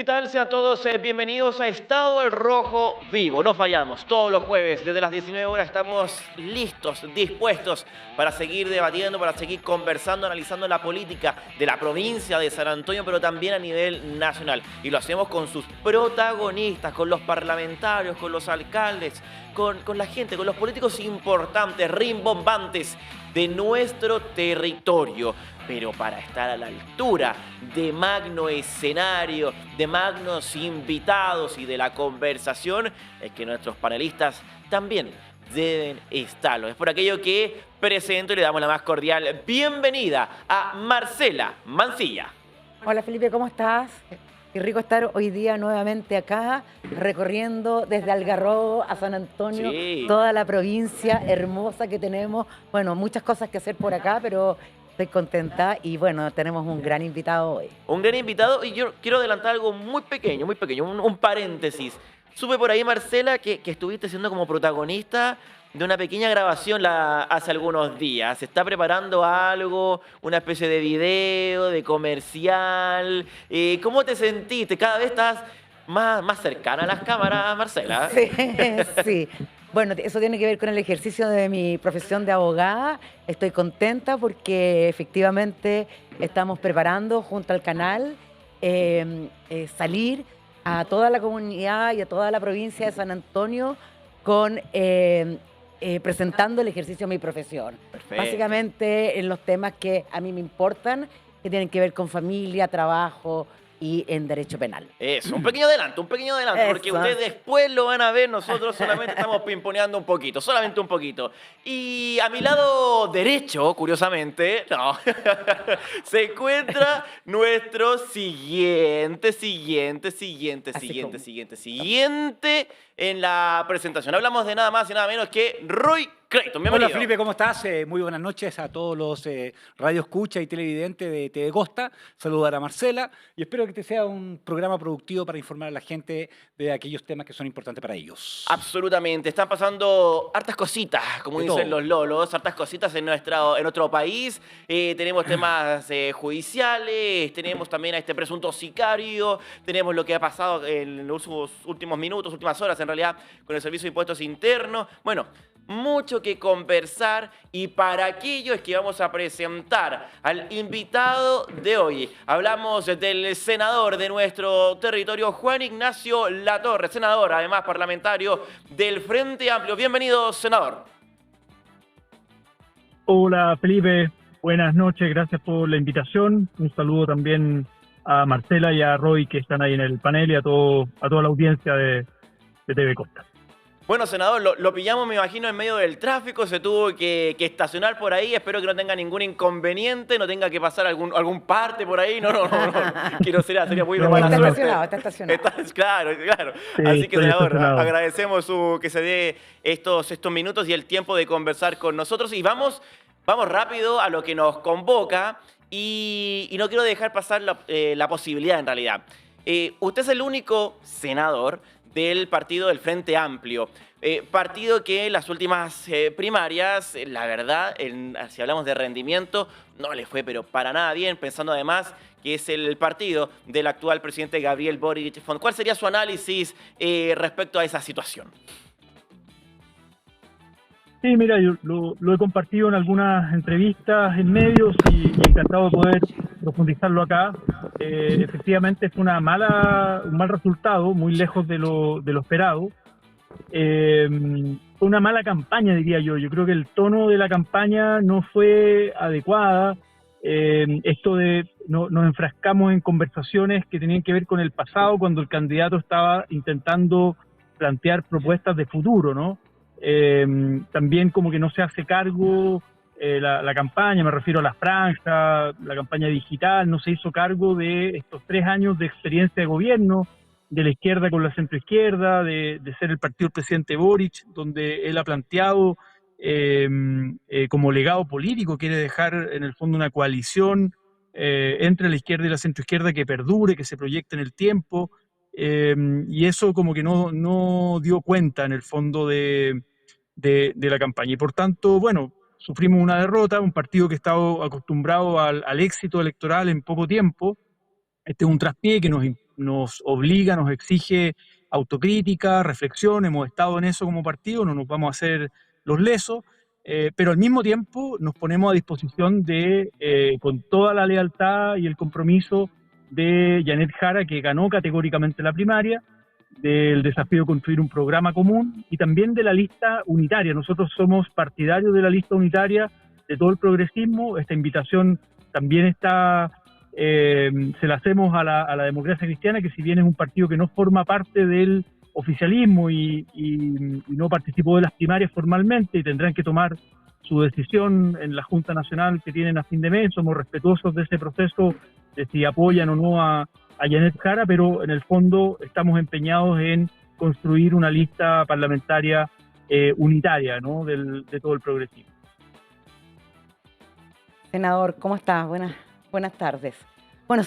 ¿Qué tal? Sean todos bienvenidos a Estado del Rojo Vivo. No fallamos, todos los jueves desde las 19 horas estamos listos, dispuestos para seguir debatiendo, para seguir conversando, analizando la política de la provincia de San Antonio, pero también a nivel nacional. Y lo hacemos con sus protagonistas, con los parlamentarios, con los alcaldes, con la gente, con los políticos importantes, rimbombantes de nuestro territorio. Pero para estar a la altura de magno escenario, de magnos invitados y de la conversación, es que nuestros panelistas también deben estarlo. Es por aquello que presento y le damos la más cordial bienvenida a Marcela Mancilla. Hola Felipe, ¿cómo estás? Qué rico estar hoy día nuevamente acá, recorriendo desde Algarrobo a San Antonio, Sí. toda la provincia hermosa que tenemos. Bueno, muchas cosas que hacer por acá, pero estoy contenta y bueno, tenemos un gran invitado hoy. Un gran invitado y yo quiero adelantar algo muy pequeño, un paréntesis. Supe por ahí, Marcela, que estuviste siendo como protagonista de una pequeña grabación hace algunos días. ¿Se está preparando algo, una especie de video, de comercial? ¿Cómo te sentiste? Cada vez estás más cercana a las cámaras, Marcela. Sí, sí. Bueno, eso tiene que ver con el ejercicio de mi profesión de abogada. Estoy contenta porque efectivamente estamos preparando junto al canal salir a toda la comunidad y a toda la provincia de San Antonio con presentando el ejercicio de mi profesión. Perfecto. Básicamente en los temas que a mí me importan, que tienen que ver con familia, trabajo y en derecho penal. Eso, un pequeño adelanto, porque Eso. ustedes después lo van a ver, nosotros solamente estamos pimponeando un poquito, solamente un poquito. Y a mi lado derecho, curiosamente, no, se encuentra nuestro siguiente en la presentación. Hablamos de nada más y nada menos que Roy Creighton. Bienvenido. Hola Felipe, ¿cómo estás? Muy buenas noches a todos los radio escucha y televidentes de TV Costa. Saludar a Marcela y espero que este sea un programa productivo para informar a la gente de aquellos temas que son importantes para ellos. Absolutamente, están pasando hartas cositas, como De dicen todo. los lolos, hartas cositas en nuestro país. Tenemos temas judiciales, tenemos también a este presunto sicario, tenemos lo que ha pasado en los últimos minutos, últimas horas en realidad, con el Servicio de Impuestos Internos. Bueno, mucho que conversar y para aquello es que vamos a presentar al invitado de hoy. Hablamos del senador de nuestro territorio, Juan Ignacio Latorre, senador, además parlamentario del Frente Amplio. Bienvenido, senador. Hola Felipe, buenas noches, gracias por la invitación. Un saludo también a Marcela y a Roy que están ahí en el panel y a toda la audiencia de TV Costa. Bueno, senador, lo pillamos, me imagino, en medio del tráfico, se tuvo que estacionar por ahí, espero que no tenga ningún inconveniente, no tenga que pasar algún parte por ahí, no, que no sería muy de No, mala Está no, no. suerte. estacionado, está estacionado. Claro. Sí, Así que, estoy senador, estacionado. agradecemos que se dé estos minutos y el tiempo de conversar con nosotros y vamos rápido a lo que nos convoca y no quiero dejar pasar la posibilidad en realidad. Usted es el único senador del partido del Frente Amplio. Partido que en las últimas primarias, la verdad, si hablamos de rendimiento, no le fue pero para nada bien, pensando además que es el partido del actual presidente Gabriel Boric. ¿Cuál sería su análisis respecto a esa situación? Sí, mira, yo lo he compartido en algunas entrevistas en medios y encantado de poder profundizarlo acá. Efectivamente fue un mal resultado, muy lejos de lo esperado. Fue una mala campaña, diría yo. Yo creo que el tono de la campaña no fue adecuada. Nos enfrascamos en conversaciones que tenían que ver con el pasado, cuando el candidato estaba intentando plantear propuestas de futuro, ¿no? También como que no se hace cargo la campaña, me refiero a la franja, la campaña digital, no se hizo cargo de estos 3 años de experiencia de gobierno, de la izquierda con la centroizquierda, de ser el partido del presidente Boric, donde él ha planteado como legado político, quiere dejar en el fondo una coalición entre la izquierda y la centroizquierda que perdure, que se proyecte en el tiempo, y eso como que no dio cuenta en el fondo de la campaña. Y por tanto, bueno, sufrimos una derrota, un partido que estaba acostumbrado al éxito electoral en poco tiempo. Este es un traspié que nos nos obliga, nos exige autocrítica, reflexión, hemos estado en eso como partido, no nos vamos a hacer los lesos, pero al mismo tiempo nos ponemos a disposición de, con toda la lealtad y el compromiso de Janet Jara, que ganó categóricamente la primaria, del desafío de construir un programa común y también de la lista unitaria. Nosotros somos partidarios de la lista unitaria de todo el progresismo. Esta invitación también está, se la hacemos a la Democracia Cristiana, que si bien es un partido que no forma parte del oficialismo y no participó de las primarias formalmente y tendrán que tomar su decisión en la Junta Nacional que tienen a fin de mes, somos respetuosos de ese proceso, de si apoyan o no a Janet Jara, pero en el fondo estamos empeñados en construir una lista parlamentaria unitaria, ¿no?, de todo el progresismo. Senador, ¿cómo estás? Buenas tardes. Bueno,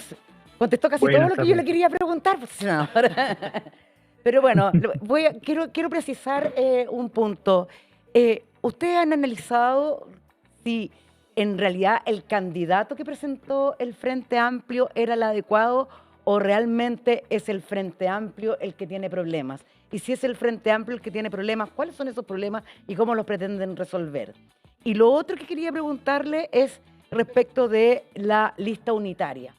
contestó casi Buenas todo lo que yo tardes. le quería preguntar, pues, senador. Pero bueno, quiero precisar un punto. ¿Ustedes han analizado si en realidad el candidato que presentó el Frente Amplio era el adecuado o realmente es el Frente Amplio el que tiene problemas? Y si es el Frente Amplio el que tiene problemas, ¿cuáles son esos problemas y cómo los pretenden resolver? Y lo otro que quería preguntarle es respecto de la lista unitaria.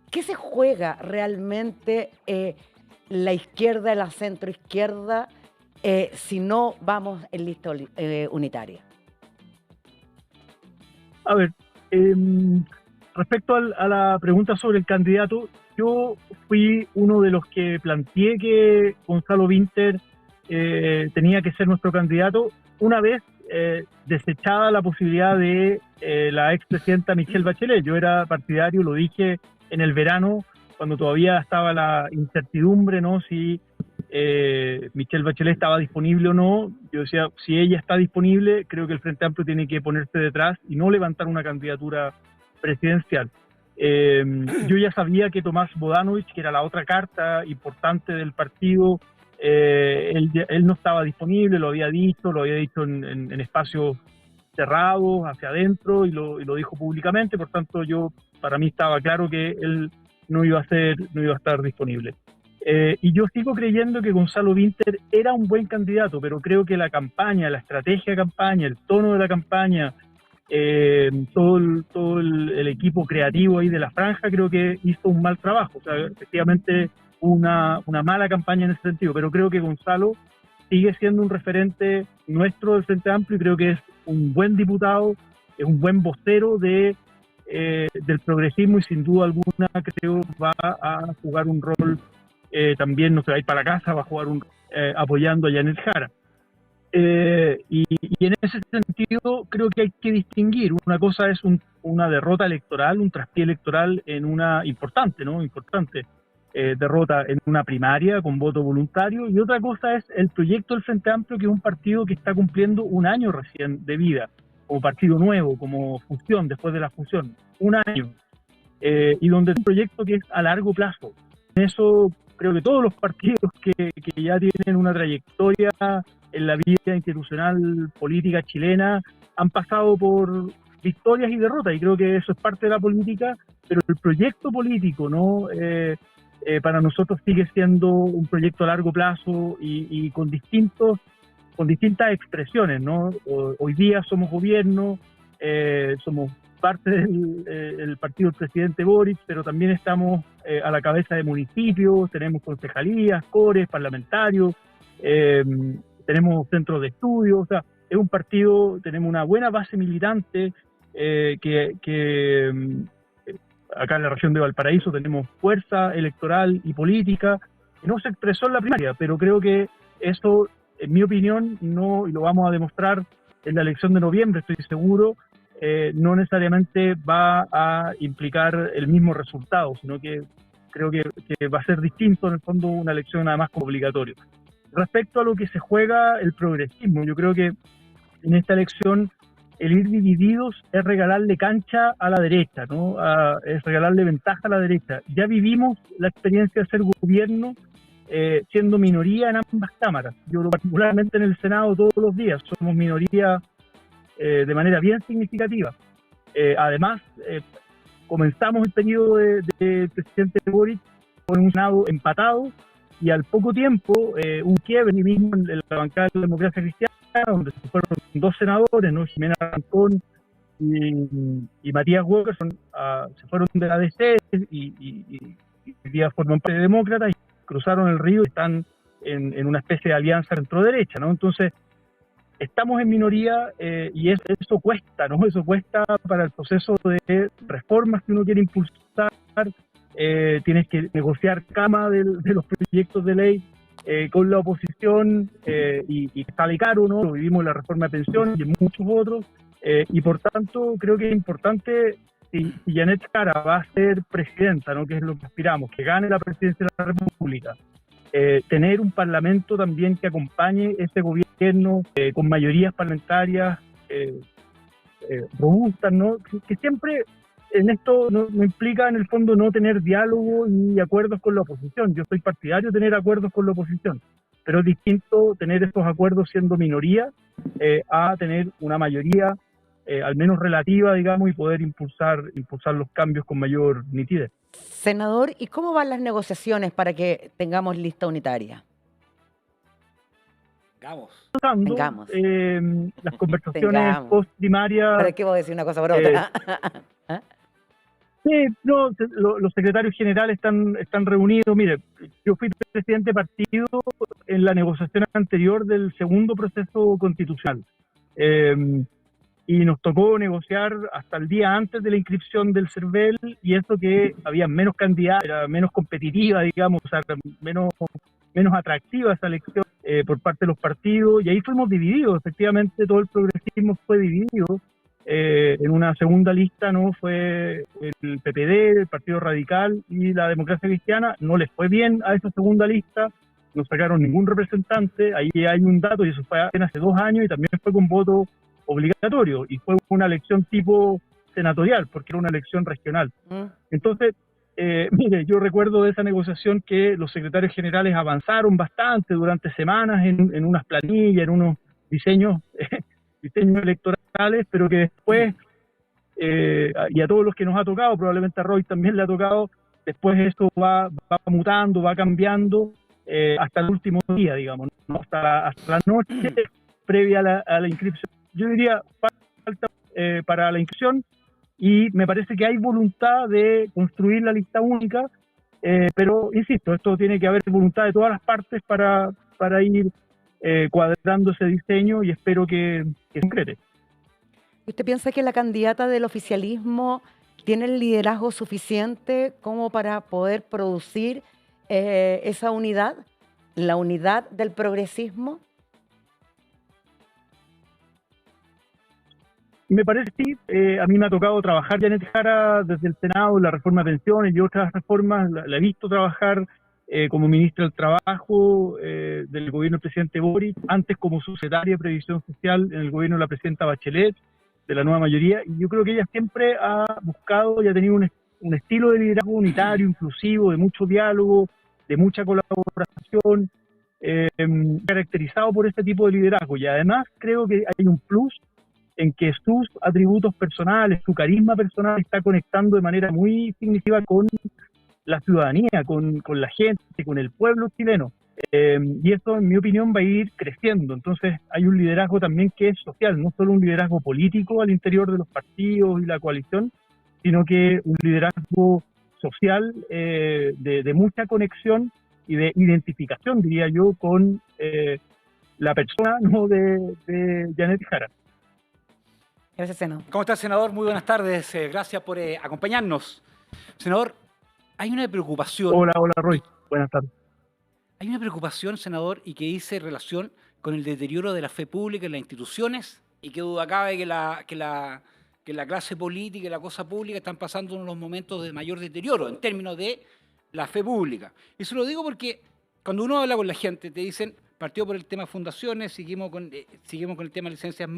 ¿Qué se juega realmente la izquierda, la centroizquierda, si no vamos en lista unitaria? A ver, respecto a la pregunta sobre el candidato, yo fui uno de los que planteé que Gonzalo Vinter tenía que ser nuestro candidato una vez desechada la posibilidad de la expresidenta Michelle Bachelet. Yo era partidario, lo dije en el verano, cuando todavía estaba la incertidumbre, ¿no?, si Michelle Bachelet estaba disponible o no. Yo decía, si ella está disponible, creo que el Frente Amplio tiene que ponerse detrás y no levantar una candidatura presidencial. Yo ya sabía que Tomás Bodanovich, que era la otra carta importante del partido, él no estaba disponible, lo había dicho en espacios cerrados, hacia adentro, y lo dijo públicamente. Por tanto, para mí estaba claro que él no iba a estar disponible. Y yo sigo creyendo que Gonzalo Vinter era un buen candidato, pero creo que la campaña, la estrategia de campaña, el tono de la campaña, todo el equipo creativo ahí de la franja, creo que hizo un mal trabajo. O sea, efectivamente una mala campaña en ese sentido, pero creo que Gonzalo sigue siendo un referente nuestro del Frente Amplio y creo que es un buen diputado, es un buen vocero del progresismo y sin duda alguna creo va a jugar un rol también, no se va a ir para casa, va a jugar apoyando a Janet Jara. Y en ese sentido creo que hay que distinguir. Una cosa es una derrota electoral, un traspié electoral en una importante derrota en una primaria con voto voluntario, y otra cosa es el proyecto del Frente Amplio, que es un partido que está cumpliendo un año recién de vida, como partido nuevo, como fusión, después de la fusión, un año, y donde es un proyecto que es a largo plazo. En eso creo que todos los partidos que ya tienen una trayectoria en la vida institucional política chilena han pasado por victorias y derrotas, y creo que eso es parte de la política, pero el proyecto político, ¿no?, para nosotros sigue siendo un proyecto a largo plazo y con distintas expresiones, ¿no? Hoy día somos gobierno, somos parte del partido del presidente Boric, pero también estamos a la cabeza de municipios, tenemos concejalías, cores, parlamentarios, tenemos centros de estudio. O sea, es un partido, tenemos una buena base militante acá en la región de Valparaíso tenemos fuerza electoral y política, que no se expresó en la primaria, pero creo que eso, en mi opinión, no, y lo vamos a demostrar en la elección de noviembre, estoy seguro, no necesariamente va a implicar el mismo resultado, sino que creo que va a ser distinto, en el fondo, una elección además como obligatorio. Respecto a lo que se juega el progresismo, yo creo que en esta elección el ir divididos es regalarle cancha a la derecha, ¿no? Es regalarle ventaja a la derecha. Ya vivimos la experiencia de ser gobierno siendo minoría en ambas cámaras. Yo particularmente en el Senado todos los días somos minoría de manera bien significativa. Además, comenzamos el periodo del presidente Boric con un Senado empatado, y al poco tiempo un quiebre y mismo en la bancada de la Democracia Cristiana, donde se fueron 2 senadores, ¿no? Jimena Rancón y Matías Walker, se fueron de la DC y hoy día forman parte de Demócratas, y cruzaron el río y están en una especie de alianza centro-derecha, ¿no? Entonces, estamos en minoría y eso cuesta, ¿no? Eso cuesta para el proceso de reformas que uno quiere impulsar. Tienes que negociar cama de los proyectos de ley con la oposición y sale caro, ¿no? Lo vivimos en la reforma de pensiones y en muchos otros. Y por tanto, creo que es importante, si Janet Jara va a ser presidenta, ¿no? Que es lo que aspiramos, que gane la presidencia de la República, tener un parlamento también que acompañe ese gobierno con mayorías parlamentarias robustas, ¿no? Que siempre en esto no implica en el fondo no tener diálogo ni acuerdos con la oposición. Yo soy partidario de tener acuerdos con la oposición, pero es distinto tener estos acuerdos siendo minoría a tener una mayoría al menos relativa, digamos, y poder impulsar los cambios con mayor nitidez. Senador, ¿y cómo van las negociaciones para que tengamos lista unitaria? Tengamos. Las conversaciones Tengamos. post-primarias. ¿Para qué voy a decir una cosa por otra? Sí, no, los secretarios generales están reunidos. Mire, yo fui presidente de partido en la negociación anterior del segundo proceso constitucional. Y nos tocó negociar hasta el día antes de la inscripción del CERVEL, y eso que había menos candidatos, era menos competitiva, digamos, o sea, menos atractiva esa elección por parte de los partidos, y ahí fuimos divididos. Efectivamente, todo el progresismo fue dividido. En una segunda lista no fue el PPD, el Partido Radical y la Democracia Cristiana. No les fue bien a esa segunda lista, no sacaron ningún representante. Ahí hay un dato, y eso fue apenas hace 2 años, y también fue con voto obligatorio, y fue una elección tipo senatorial, porque era una elección regional. Entonces, mire, yo recuerdo de esa negociación que los secretarios generales avanzaron bastante durante semanas en unas planillas, en unos diseños electorales, pero que después, y a todos los que nos ha tocado, probablemente a Roy también le ha tocado, después esto va mutando, va cambiando hasta el último día, digamos, ¿no? hasta la noche previa a la inscripción. Yo diría, falta para la inscripción, y me parece que hay voluntad de construir la lista única, pero insisto, esto tiene que haber voluntad de todas las partes para ir cuadrando ese diseño, y espero que se concrete. ¿Usted piensa que la candidata del oficialismo tiene el liderazgo suficiente como para poder producir esa unidad, la unidad del progresismo? Me parece que sí. A mí me ha tocado trabajar Janet Jara desde el Senado, la reforma de pensiones y otras reformas. La he visto trabajar como ministra del Trabajo del gobierno del presidente Boric, antes como subsecretaria de Previsión Social en el gobierno de la presidenta Bachelet, de la nueva mayoría. Y yo creo que ella siempre ha buscado y ha tenido un estilo de liderazgo unitario, inclusivo, de mucho diálogo, de mucha colaboración, caracterizado por este tipo de liderazgo. Y además creo que hay un plus en que sus atributos personales, su carisma personal está conectando de manera muy significativa con la ciudadanía, con la gente, con el pueblo chileno. Y eso, en mi opinión, va a ir creciendo. Entonces hay un liderazgo también que es social, no solo un liderazgo político al interior de los partidos y la coalición, sino que un liderazgo social de mucha conexión y de identificación, diría yo, con la persona, ¿no?, de Janet Jara. Gracias, senador. ¿Cómo está, senador? Muy buenas tardes. Gracias por acompañarnos. Senador, hay una preocupación. Hola, Roy. Buenas tardes. Hay una preocupación, senador, y que dice relación con el deterioro de la fe pública en las instituciones, y que duda cabe que la clase política y la cosa pública están pasando unos momentos de mayor deterioro en términos de la fe pública. Eso lo digo porque cuando uno habla con la gente te dicen: partió por el tema fundaciones, seguimos con el tema de licencias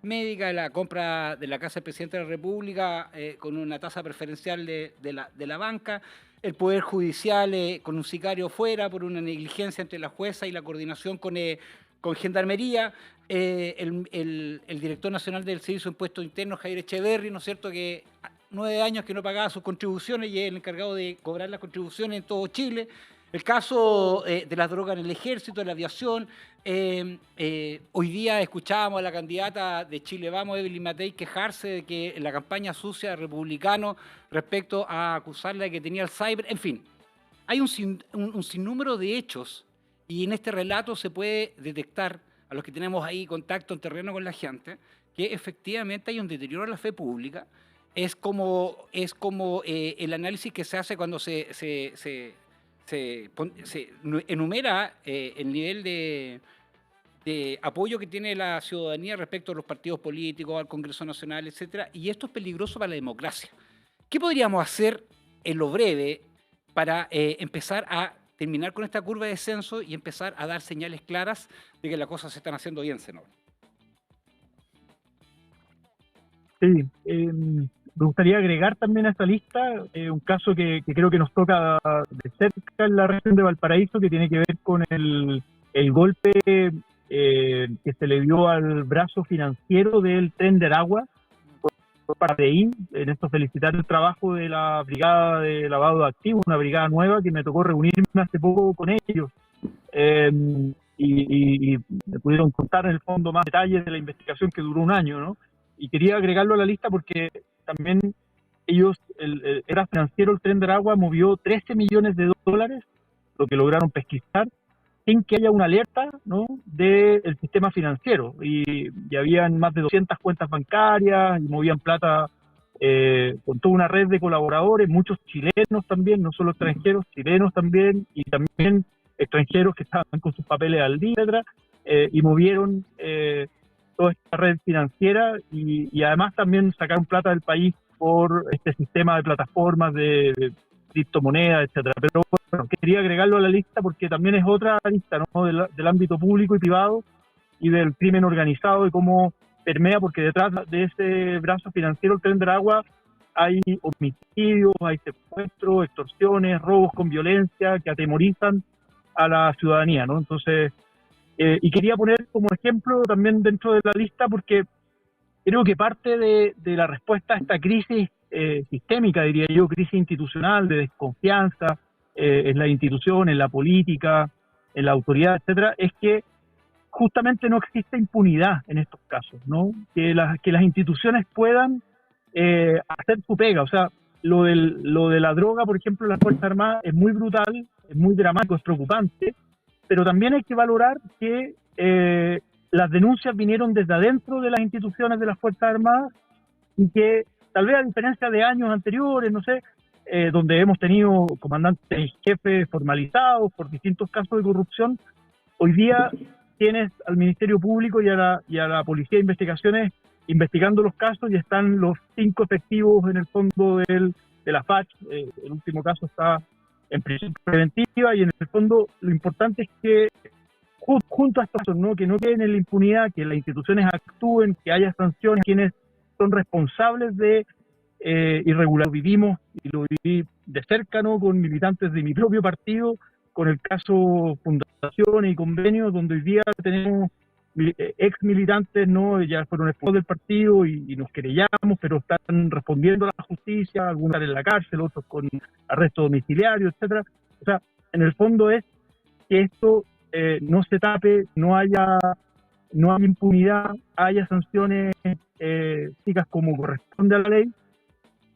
médicas, la compra de la Casa del Presidente de la República con una tasa preferencial de la banca, el Poder Judicial con un sicario fuera por una negligencia entre la jueza y la coordinación con Gendarmería, el director nacional del Servicio de Impuestos Internos, Javier Echeverri, ¿no es cierto?, que 9 años que no pagaba sus contribuciones y es el encargado de cobrar las contribuciones en todo Chile. El caso de las drogas en el ejército, en la aviación. Hoy día escuchábamos a la candidata de Chile Vamos, Evelyn Matei, quejarse de que la campaña sucia de republicanos respecto a acusarla de que tenía Alzheimer. En fin, hay un sinnúmero de hechos y en este relato se puede detectar, a los que tenemos ahí contacto en terreno con la gente, que efectivamente hay un deterioro de la fe pública. Es como el análisis que se hace cuando se enumera el nivel de apoyo que tiene la ciudadanía respecto a los partidos políticos, al Congreso Nacional, etcétera, y esto es peligroso para la democracia. ¿Qué podríamos hacer en lo breve para empezar a terminar con esta curva de descenso y empezar a dar señales claras de que las cosas se están haciendo bien, senador? Sí, me gustaría agregar también a esta lista un caso que creo que nos toca de cerca en la región de Valparaíso, que tiene que ver con el golpe que se le dio al brazo financiero del Tren de Aragua por parte de IN. En esto felicitar el trabajo de la Brigada de Lavado de Activos, una brigada nueva que me tocó reunirme hace poco con ellos. Y me pudieron contar en el fondo más detalles de la investigación que duró un año, ¿no? Y quería agregarlo a la lista porque también ellos, era financiero, el Tren de Aragua movió 13 millones de dólares, lo que lograron pesquisar, sin que haya una alerta, ¿no?, del sistema financiero. Y habían más de 200 cuentas bancarias y movían plata con toda una red de colaboradores, muchos chilenos también, no solo extranjeros, chilenos también, y también extranjeros que estaban con sus papeles al día, etcétera, y movieron toda esta red financiera y además también sacaron plata del país por este sistema de plataformas de criptomonedas, etcétera. Pero bueno, quería agregarlo a la lista porque también es otra lista, ¿no?, del ámbito público y privado y del crimen organizado y cómo permea, porque detrás de ese brazo financiero, el Tren de Aragua, hay homicidios, hay secuestros, extorsiones, robos con violencia que atemorizan a la ciudadanía, ¿no? Entonces, y quería poner como ejemplo también dentro de la lista porque creo que parte de la respuesta a esta crisis sistémica, diría yo, crisis institucional, de desconfianza en la institución, en la política, en la autoridad, etcétera, es que justamente no existe impunidad en estos casos, ¿no? Que las instituciones puedan hacer su pega. O sea, lo de la droga, por ejemplo, en las Fuerzas Armadas es muy brutal, es muy dramático, es preocupante, pero también hay que valorar que las denuncias vinieron desde adentro de las instituciones de las Fuerzas Armadas y que tal vez a diferencia de años anteriores, no sé, donde hemos tenido comandantes y jefes formalizados por distintos casos de corrupción, hoy día tienes al Ministerio Público y a la Policía de Investigaciones investigando los casos y están los 5 efectivos en el fondo de la FACH. El último caso está en prisión preventiva y en el fondo lo importante es que junto a estos casos, ¿no?, que no queden en la impunidad, que las instituciones actúen, que haya sanciones, quienes son responsables de irregularidades. Vivimos y lo viví de cerca, ¿no?, con militantes de mi propio partido, con el caso Fundaciones y Convenios, donde hoy día tenemos ex militantes, ¿no?, ya fueron expulsados del partido y nos querellamos, pero están respondiendo a la justicia, algunos están en la cárcel, otros con arresto domiciliario, etcétera. O sea, en el fondo es que esto no se tape, no haya impunidad, haya sanciones fijas como corresponde a la ley,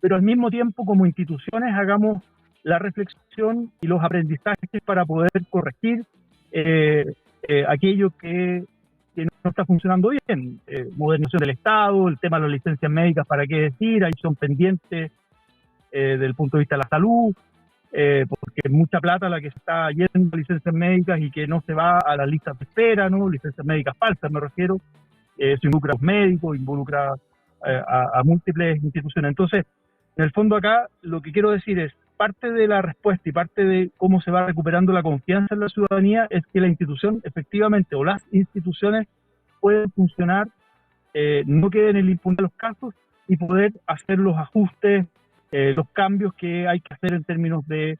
pero al mismo tiempo como instituciones hagamos la reflexión y los aprendizajes para poder corregir aquello que no está funcionando bien. Modernización del Estado, el tema de las licencias médicas, para qué decir, ahí son pendientes desde el punto de vista de la salud, porque es mucha plata la que se está yendo a licencias médicas y que no se va a las listas de espera, ¿no? Licencias médicas falsas, me refiero. Eso involucra a los médicos, involucra a múltiples instituciones. Entonces, en el fondo acá lo que quiero decir es, parte de la respuesta y parte de cómo se va recuperando la confianza en la ciudadanía es que la institución efectivamente, o las instituciones, pueden funcionar, no queden en la impunidad los casos y poder hacer los ajustes, los cambios que hay que hacer en términos de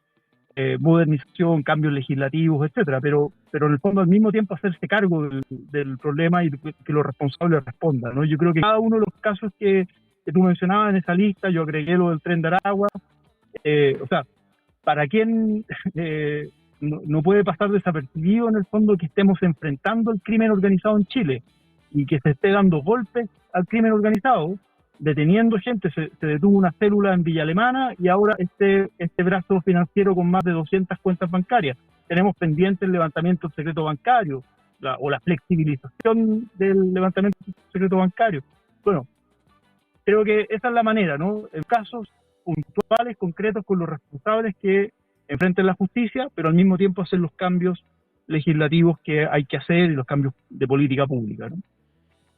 modernización, cambios legislativos, etcétera, pero en el fondo al mismo tiempo hacerse cargo del problema y que los responsables respondan, ¿no? Yo creo que cada uno de los casos que que tú mencionabas en esa lista, yo agregué lo del Tren de Aragua. O sea, ¿para quién no puede pasar desapercibido en el fondo que estemos enfrentando el crimen organizado en Chile y que se esté dando golpes al crimen organizado, deteniendo gente? Se detuvo una célula en Villa Alemana y ahora este brazo financiero con más de 200 cuentas bancarias. Tenemos pendiente el levantamiento del secreto bancario o la flexibilización del levantamiento del secreto bancario. Bueno, creo que esa es la manera, ¿no? En casos puntuales, concretos, con los responsables que enfrenten la justicia, pero al mismo tiempo hacer los cambios legislativos que hay que hacer y los cambios de política pública, ¿no?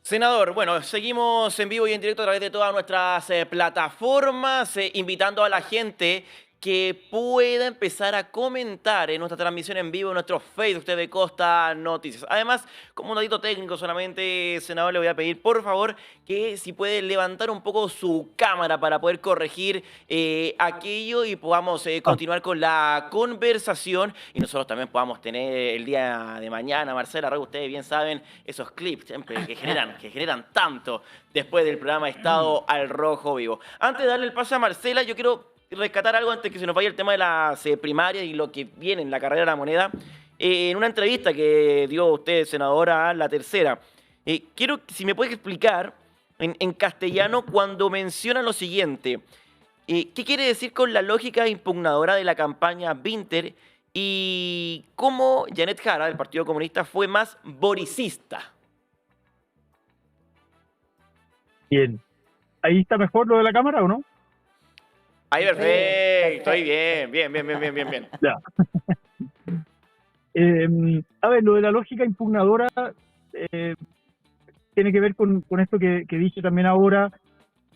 Senador, bueno, seguimos en vivo y en directo a través de todas nuestras plataformas, invitando a la gente que pueda empezar a comentar en nuestra transmisión en vivo en nuestro Facebook TV Costa Noticias. Además, como un datito técnico solamente, senador, le voy a pedir por favor que si puede levantar un poco su cámara para poder corregir aquello y podamos continuar con la conversación y nosotros también podamos tener el día de mañana, Marcela, ustedes bien saben, esos clips siempre que generan tanto después del programa Estado al Rojo Vivo. Antes de darle el pase a Marcela, yo quiero rescatar algo antes que se nos vaya el tema de las primarias y lo que viene en la carrera de la moneda. En una entrevista que dio usted, senadora, a La Tercera, quiero, si me puede explicar en castellano cuando menciona lo siguiente. ¿Qué quiere decir con la lógica impugnadora de la campaña Winter y cómo Janet Jara, del Partido Comunista, fue más boricista? Bien. ¿Ahí está mejor lo de la cámara o no? Ahí, perfecto, ahí bien. Ya. A ver, lo de la lógica impugnadora tiene que ver con esto que dije también ahora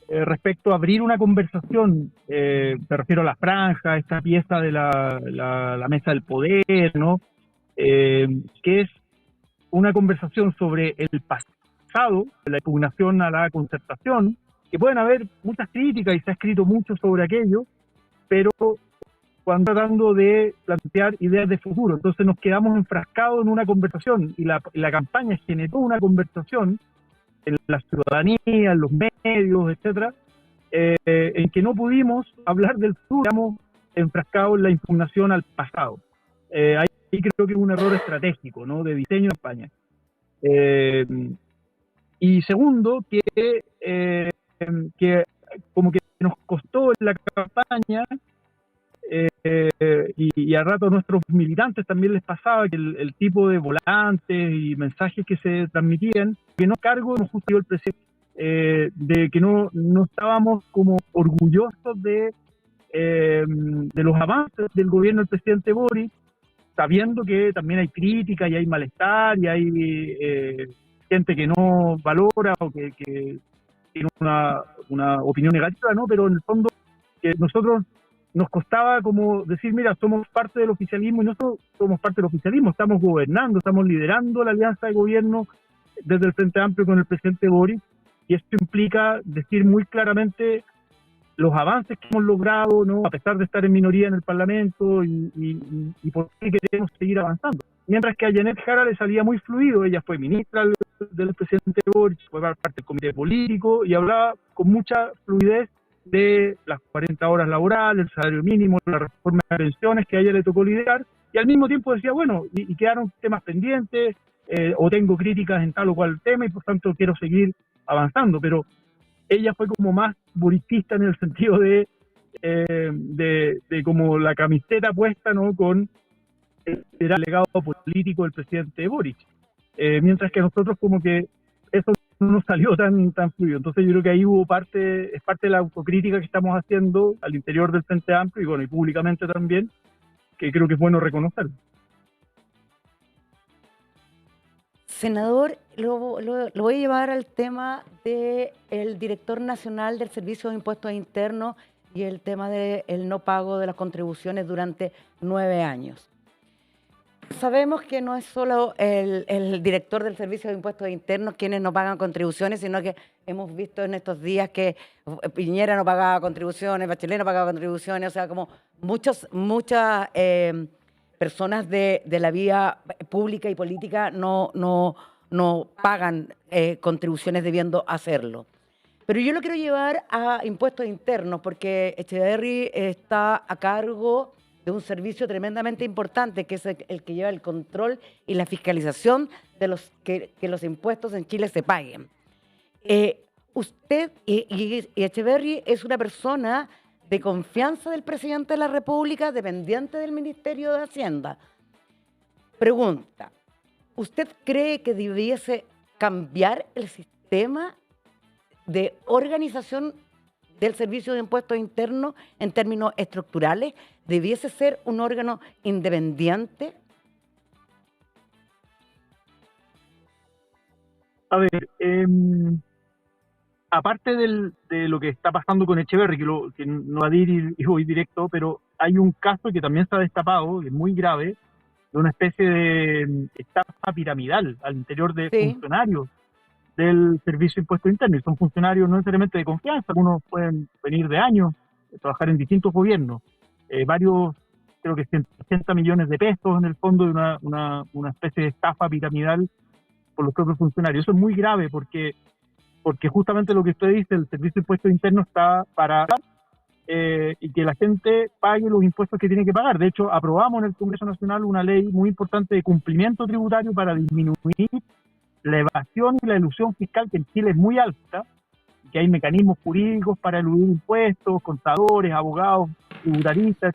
respecto a abrir una conversación. Me refiero a la franja, esta pieza de la mesa del poder, ¿no? Que es una conversación sobre el pasado, la impugnación a la concertación, que pueden haber muchas críticas y se ha escrito mucho sobre aquello, pero cuando tratando de plantear ideas de futuro. Entonces nos quedamos enfrascados en una conversación y la campaña generó una conversación en la ciudadanía, en los medios, etcétera, en que no pudimos hablar del futuro, estamos enfrascados en la impugnación al pasado. Ahí creo que es un error estratégico, ¿no?, de diseño de campaña. Y segundo, que como que nos costó en la campaña, y a rato a nuestros militantes también les pasaba que el tipo de volantes y mensajes que se transmitían, que no cargo nos justificó el presidente, de que no estábamos como orgullosos de los avances del gobierno del presidente Boric, sabiendo que también hay crítica y hay malestar y hay gente que no valora o que tiene una opinión negativa, ¿no? Pero en el fondo que nosotros nos costaba como decir, mira, somos parte del oficialismo y nosotros somos parte del oficialismo, estamos gobernando, estamos liderando la alianza de gobierno desde el Frente Amplio con el presidente Boric, y esto implica decir muy claramente los avances que hemos logrado, ¿no?, a pesar de estar en minoría en el Parlamento y por qué queremos seguir avanzando. Mientras que a Janet Jara le salía muy fluido, ella fue ministra del presidente Boric, fue parte del comité político y hablaba con mucha fluidez de las 40 horas laborales, el salario mínimo, la reforma de pensiones que a ella le tocó liderar, y al mismo tiempo decía, bueno, y quedaron temas pendientes, o tengo críticas en tal o cual tema y por tanto quiero seguir avanzando, pero ella fue como más boricista en el sentido de como la camiseta puesta, ¿no?, con el legado político del presidente Boric, mientras que a nosotros como que eso no nos salió tan fluido. Entonces yo creo que ahí es parte de la autocrítica que estamos haciendo al interior del Frente Amplio y bueno, y públicamente también, que creo que es bueno reconocerlo. Senador, lo voy a llevar al tema del director nacional del Servicio de Impuestos Internos y el tema del no pago de las contribuciones durante 9 años. Sabemos que no es solo el director del Servicio de Impuestos Internos quienes no pagan contribuciones, sino que hemos visto en estos días que Piñera no pagaba contribuciones, Bachelet no pagaba contribuciones, o sea, como muchas personas de la vía pública y política no pagan contribuciones debiendo hacerlo. Pero yo lo quiero llevar a impuestos internos, porque Echeverry está a cargo de un servicio tremendamente importante, que es el que lleva el control y la fiscalización de que los impuestos en Chile se paguen. Usted y Echeverry es una persona de confianza del presidente de la República, dependiente del Ministerio de Hacienda. Pregunta, ¿usted cree que debiese cambiar el sistema de organización del Servicio de Impuestos Internos en términos estructurales? ¿Debiese ser un órgano independiente? A ver, aparte de lo que está pasando con Echeverry, que no va a ir y voy directo, pero hay un caso que también se ha destapado, que es muy grave, de una especie de estafa piramidal al interior de funcionarios del Servicio de Impuestos Internos. Y son funcionarios no necesariamente de confianza, algunos pueden venir de años, trabajar en distintos gobiernos. Varios, creo que 180 millones de pesos en el fondo de una especie de estafa piramidal por los propios funcionarios. Eso es muy grave porque justamente lo que usted dice, el Servicio de Impuestos Internos está para y que la gente pague los impuestos que tiene que pagar. De hecho, aprobamos en el Congreso Nacional una ley muy importante de cumplimiento tributario para disminuir la evasión y la elusión fiscal, que en Chile es muy alta, que hay mecanismos jurídicos para eludir impuestos, contadores, abogados, tributaristas,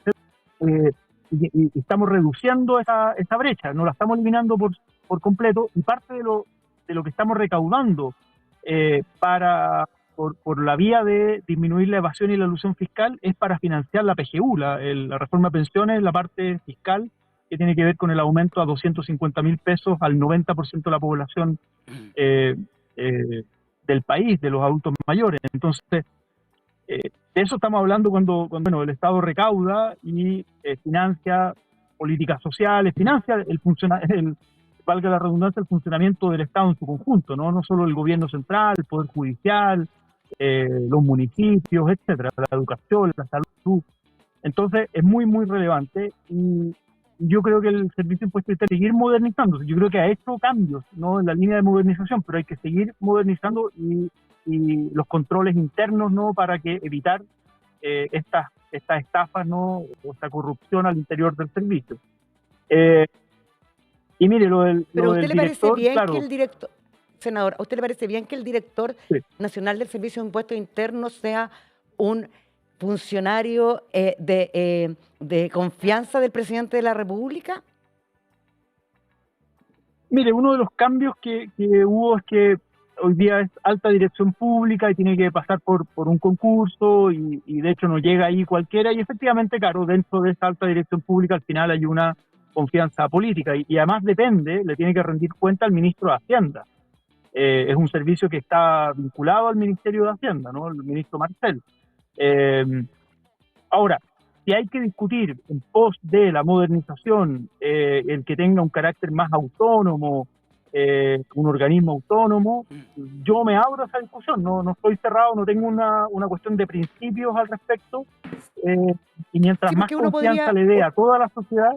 etc. Y estamos reduciendo esa brecha, no la estamos eliminando por completo, y parte de lo que estamos recaudando por la vía de disminuir la evasión y la elusión fiscal es para financiar la PGU, la reforma de pensiones, la parte fiscal que tiene que ver con el aumento a 250.000 pesos al 90% de la población del país, de los adultos mayores. Entonces, de eso estamos hablando cuando el Estado recauda y financia políticas sociales, financia valga la redundancia, el funcionamiento del Estado en su conjunto, no solo el gobierno central, el Poder Judicial, los municipios, etcétera, la educación, la salud. Entonces, es muy, muy relevante y yo creo que el Servicio de Impuestos Internos seguir modernizándose. Yo creo que ha hecho cambios, ¿no?, en la línea de modernización, pero hay que seguir modernizando y los controles internos, ¿no?, para que evitar estas estafas, ¿no?, o esta corrupción al interior del servicio. Y mire, ¿Pero a usted le parece bien claro, que el director, senador, a usted le parece bien que el director nacional del Servicio de Impuestos Internos sea un funcionario de confianza del presidente de la República? Mire, uno de los cambios que hubo es que hoy día es alta dirección pública y tiene que pasar por un concurso y de hecho no llega ahí cualquiera, y efectivamente, claro, dentro de esa alta dirección pública al final hay una confianza política y además le tiene que rendir cuenta al ministro de Hacienda. Es un servicio que está vinculado al Ministerio de Hacienda, ¿no?, el ministro Marcel. Ahora, si hay que discutir en pos de la modernización el que tenga un carácter más autónomo, un organismo autónomo, yo me abro a esa discusión, no estoy cerrado, no tengo una cuestión de principios al respecto, y mientras más confianza le dé a toda la sociedad,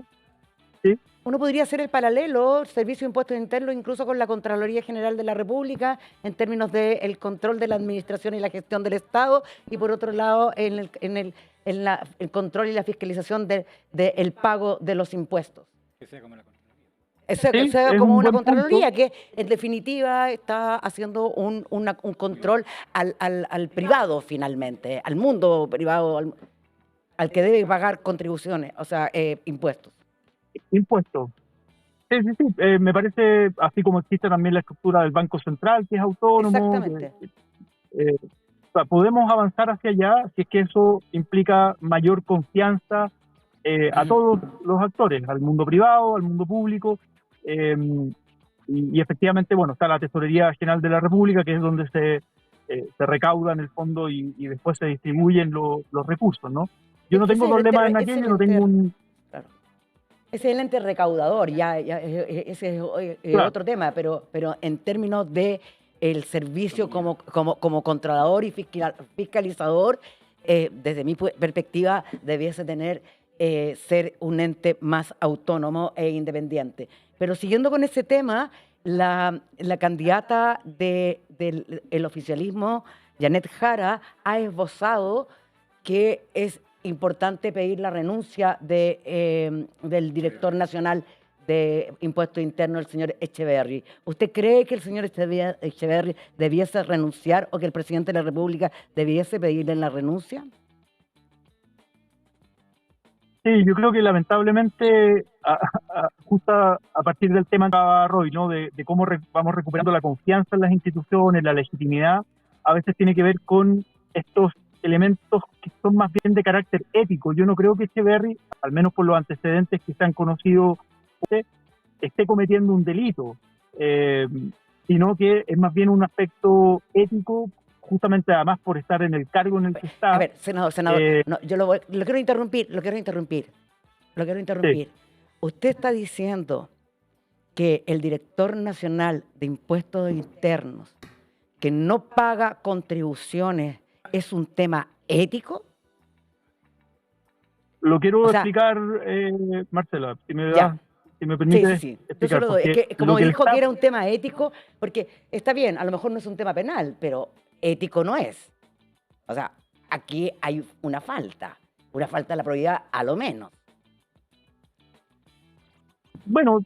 ¿sí? Uno podría hacer el paralelo, Servicio de Impuestos Internos, incluso con la Contraloría General de la República, en términos del control de la administración y la gestión del Estado, y por otro lado, el control y la fiscalización del pago de los impuestos. Que sea como la Contraloría. Que sea como una Contraloría, que en definitiva está haciendo un control al privado finalmente, al mundo privado, al que debe pagar contribuciones, o sea, impuestos. Impuestos. Sí. Me parece, así como existe también la estructura del Banco Central, que es autónomo. Exactamente. O sea, podemos avanzar hacia allá si es que eso implica mayor confianza a todos los actores, al mundo privado, al mundo público. Y efectivamente, bueno, está la Tesorería General de la República, que es donde se recauda en el fondo y después se distribuyen los recursos, ¿no? Yo no tengo problema en aquello, no tengo un... Ese es el ente recaudador, ese es otro tema, pero en términos de el servicio como controlador y fiscalizador, desde mi perspectiva, debiese ser un ente más autónomo e independiente. Pero siguiendo con ese tema, la candidata del oficialismo Janet Jara ha esbozado que es importante pedir la renuncia del director nacional de Impuestos Internos, el señor Echeverry. ¿Usted cree que el señor Echeverry debiese renunciar o que el presidente de la República debiese pedirle la renuncia? Sí, yo creo que lamentablemente, justo a partir del tema que hablaba Roy, ¿no? De cómo vamos recuperando la confianza en las instituciones, la legitimidad, a veces tiene que ver con estos elementos que son más bien de carácter ético. Yo no creo que Echeverry, al menos por los antecedentes que se han conocido, esté cometiendo un delito, sino que es más bien un aspecto ético, justamente además por estar en el cargo en el que está. A ver, senador, no, yo lo quiero interrumpir. Sí. Usted está diciendo que el director nacional de Impuestos Internos que no paga contribuciones es un tema ético. Lo quiero O sea, explicar, Marcela, si me ya. permite Sí. Yo se explicar. lo doy. Es Porque que como lo que dijo que era un tema ético, porque está bien, a lo mejor no es un tema penal, pero ético no es. O sea, aquí hay una falta de la probidad a lo menos. Bueno,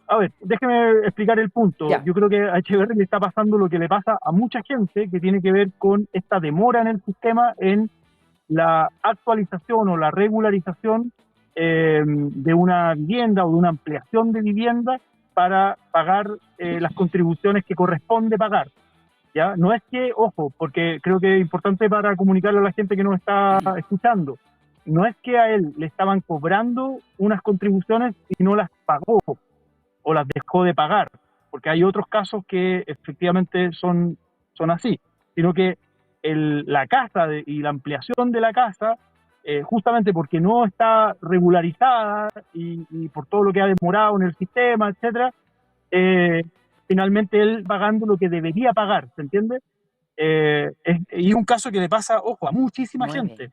a ver, déjeme explicar el punto. Ya. Yo creo que a Echeverry le está pasando lo que le pasa a mucha gente, que tiene que ver con esta demora en el sistema en la actualización o la regularización de una vivienda o de una ampliación de vivienda para pagar las contribuciones que corresponde pagar. ¿Ya? No es que, ojo, porque creo que es importante para comunicarle a la gente que nos está escuchando, no es que a él le estaban cobrando unas contribuciones y no las pagó o las dejó de pagar, porque hay otros casos que efectivamente son así, sino que la casa y la ampliación de la casa, justamente porque no está regularizada y por todo lo que ha demorado en el sistema, etcétera, finalmente él pagando lo que debería pagar, ¿se entiende? Y es un caso que le pasa, ojo, a muchísima gente.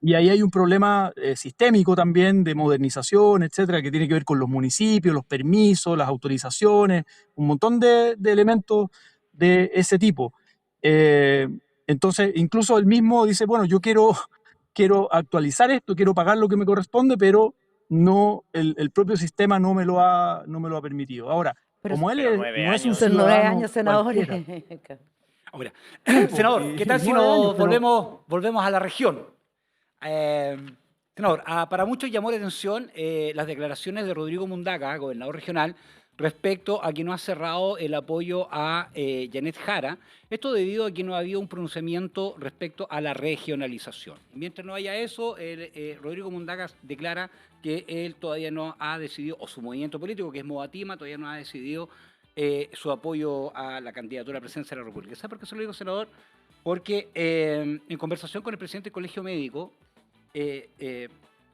Y ahí hay un problema sistémico también de modernización, etcétera, que tiene que ver con los municipios, los permisos, las autorizaciones, un montón de elementos de ese tipo. Entonces, incluso él mismo dice, bueno, yo quiero actualizar esto, quiero pagar lo que me corresponde, pero no, el propio sistema no me lo ha permitido. Ahora, Pero como él pero 9 no es un años. son 9 ciudadano años, senadores. cualquiera. Ahora, Sí, senador, ¿qué tal si 9 años, nos pero volvemos a la región? Senador, para muchos llamó la atención las declaraciones de Rodrigo Mundaca, gobernador regional, respecto a que no ha cerrado el apoyo a Janet Jara. Esto debido a que no ha habido un pronunciamiento respecto a la regionalización. Mientras no haya eso, Rodrigo Mundaca declara que él todavía no ha decidido, o su movimiento político, que es Movatima, todavía no ha decidido su apoyo a la candidatura a la presidencia de la República. ¿Sabe por qué se lo digo, senador? Porque en conversación con el presidente del Colegio Médico,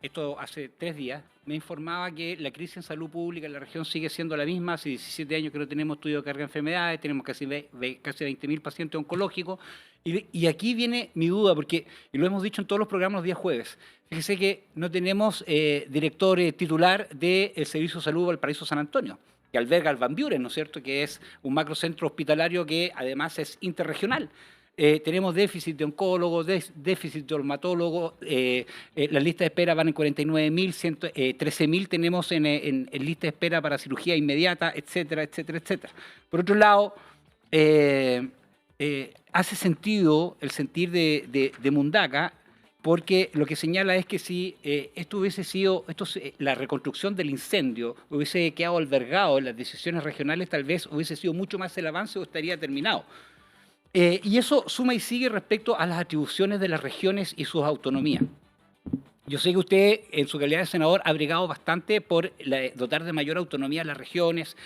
esto hace 3 días, me informaba que la crisis en salud pública en la región sigue siendo la misma. Hace 17 años que no tenemos estudio de carga de enfermedades, tenemos casi 20.000 pacientes oncológicos. Y aquí viene mi duda, porque y lo hemos dicho en todos los programas los días jueves. Fíjese que no tenemos director titular del Servicio de Salud Valparaíso San Antonio, que alberga al Van Buren, ¿no es cierto?, que es un macrocentro hospitalario que además es interregional. Tenemos déficit de oncólogos, déficit de dermatólogos, las listas de espera van en 49.000, 13.000 tenemos en lista de espera para cirugía inmediata, etcétera, etcétera, etcétera. Por otro lado, hace sentido el sentir de Mundaca, porque lo que señala es que si esto hubiese sido, la reconstrucción del incendio hubiese quedado albergado en las decisiones regionales, tal vez hubiese sido mucho más el avance o estaría terminado. Y eso suma y sigue respecto a las atribuciones de las regiones y sus autonomías. Yo sé que usted, en su calidad de senador, ha brigado bastante por dotar de mayor autonomía a las regiones.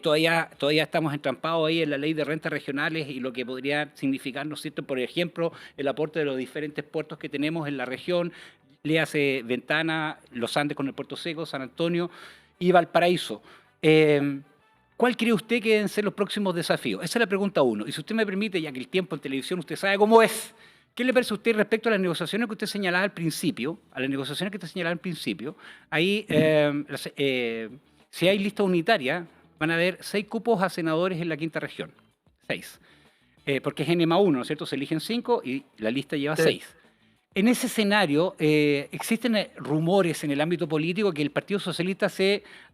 Todavía estamos entrampados ahí en la ley de rentas regionales y lo que podría significar, ¿no es cierto?, por ejemplo, el aporte de los diferentes puertos que tenemos en la región, le hace Ventana, Los Andes con el Puerto Seco, San Antonio y Valparaíso. ¿Cuál cree usted que deben ser los próximos desafíos? Esa es la pregunta 1. Y si usted me permite, ya que el tiempo en televisión usted sabe cómo es, ¿qué le parece a usted respecto a las negociaciones que usted señalaba al principio? Ahí, si hay lista unitaria, van a haber 6 cupos a senadores en la quinta región. 6. porque es N+1, ¿no es cierto? Se eligen 5 y la lista lleva Sí. 6. En ese escenario, existen rumores en el ámbito político que el Partido Socialista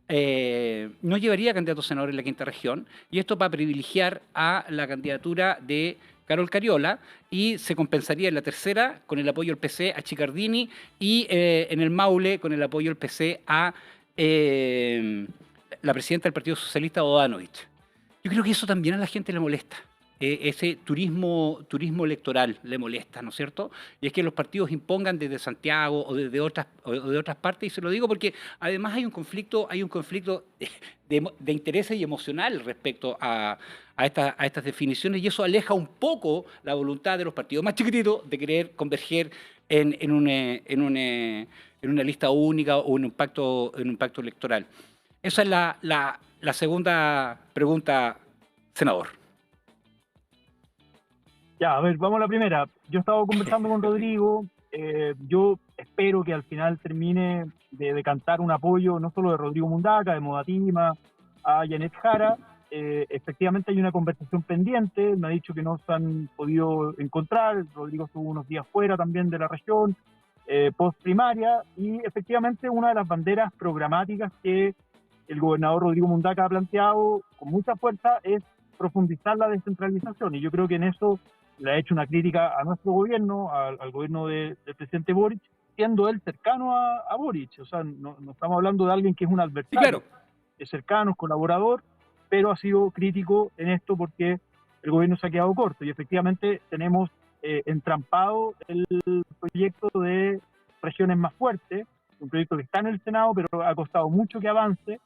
no llevaría candidato a senador en la quinta región, y esto para privilegiar a la candidatura de Carol Cariola, y se compensaría en la tercera con el apoyo del PC a Chicardini, y en el Maule con el apoyo del PC a la presidenta del Partido Socialista, Bodanovich. Yo creo que eso también a la gente le molesta. Ese turismo electoral le molesta, ¿no es cierto? Y es que los partidos impongan desde Santiago o de otras partes, y se lo digo porque además hay un conflicto de intereses y emocional respecto a estas definiciones, y eso aleja un poco la voluntad de los partidos más chiquititos de querer converger en una lista única o en un pacto electoral. Esa es la segunda pregunta, senador. Ya, a ver, vamos a la primera. Yo estaba conversando con Rodrigo, yo espero que al final termine de decantar un apoyo no solo de Rodrigo Mundaca, de Modatima, a Janet Jara. Efectivamente hay una conversación pendiente, me ha dicho que no se han podido encontrar, Rodrigo estuvo unos días fuera también de la región, post primaria, y efectivamente una de las banderas programáticas que el gobernador Rodrigo Mundaca ha planteado con mucha fuerza es profundizar la descentralización, y yo creo que en eso le ha hecho una crítica a nuestro gobierno, al gobierno del presidente Boric, siendo él cercano a Boric. O sea, no estamos hablando de alguien que es un adversario, Sí, claro. Es cercano, es colaborador, pero ha sido crítico en esto porque el gobierno se ha quedado corto, y efectivamente tenemos entrampado el proyecto de regiones más fuertes, un proyecto que está en el Senado, pero ha costado mucho que avance,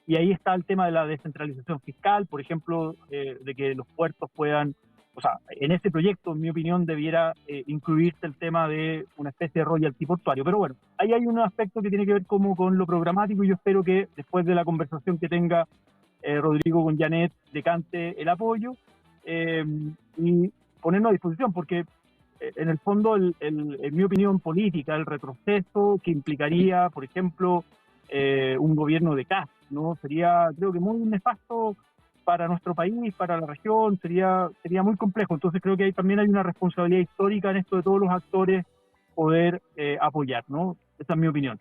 y ahí está el tema de la descentralización fiscal, por ejemplo, de que los puertos puedan, o sea, en ese proyecto, en mi opinión, debiera incluirse el tema de una especie de royalty portuario. Pero bueno, ahí hay un aspecto que tiene que ver como con lo programático, y yo espero que después de la conversación que tenga Rodrigo con Janet decante el apoyo y ponernos a disposición, porque en el fondo, en mi opinión política, el retroceso que implicaría, por ejemplo, un gobierno de Kast, ¿no? Sería, creo que, muy nefasto para nuestro país, para la región, sería muy complejo. Entonces creo que también hay una responsabilidad histórica en esto de todos los actores poder apoyar, ¿no? Esa es mi opinión.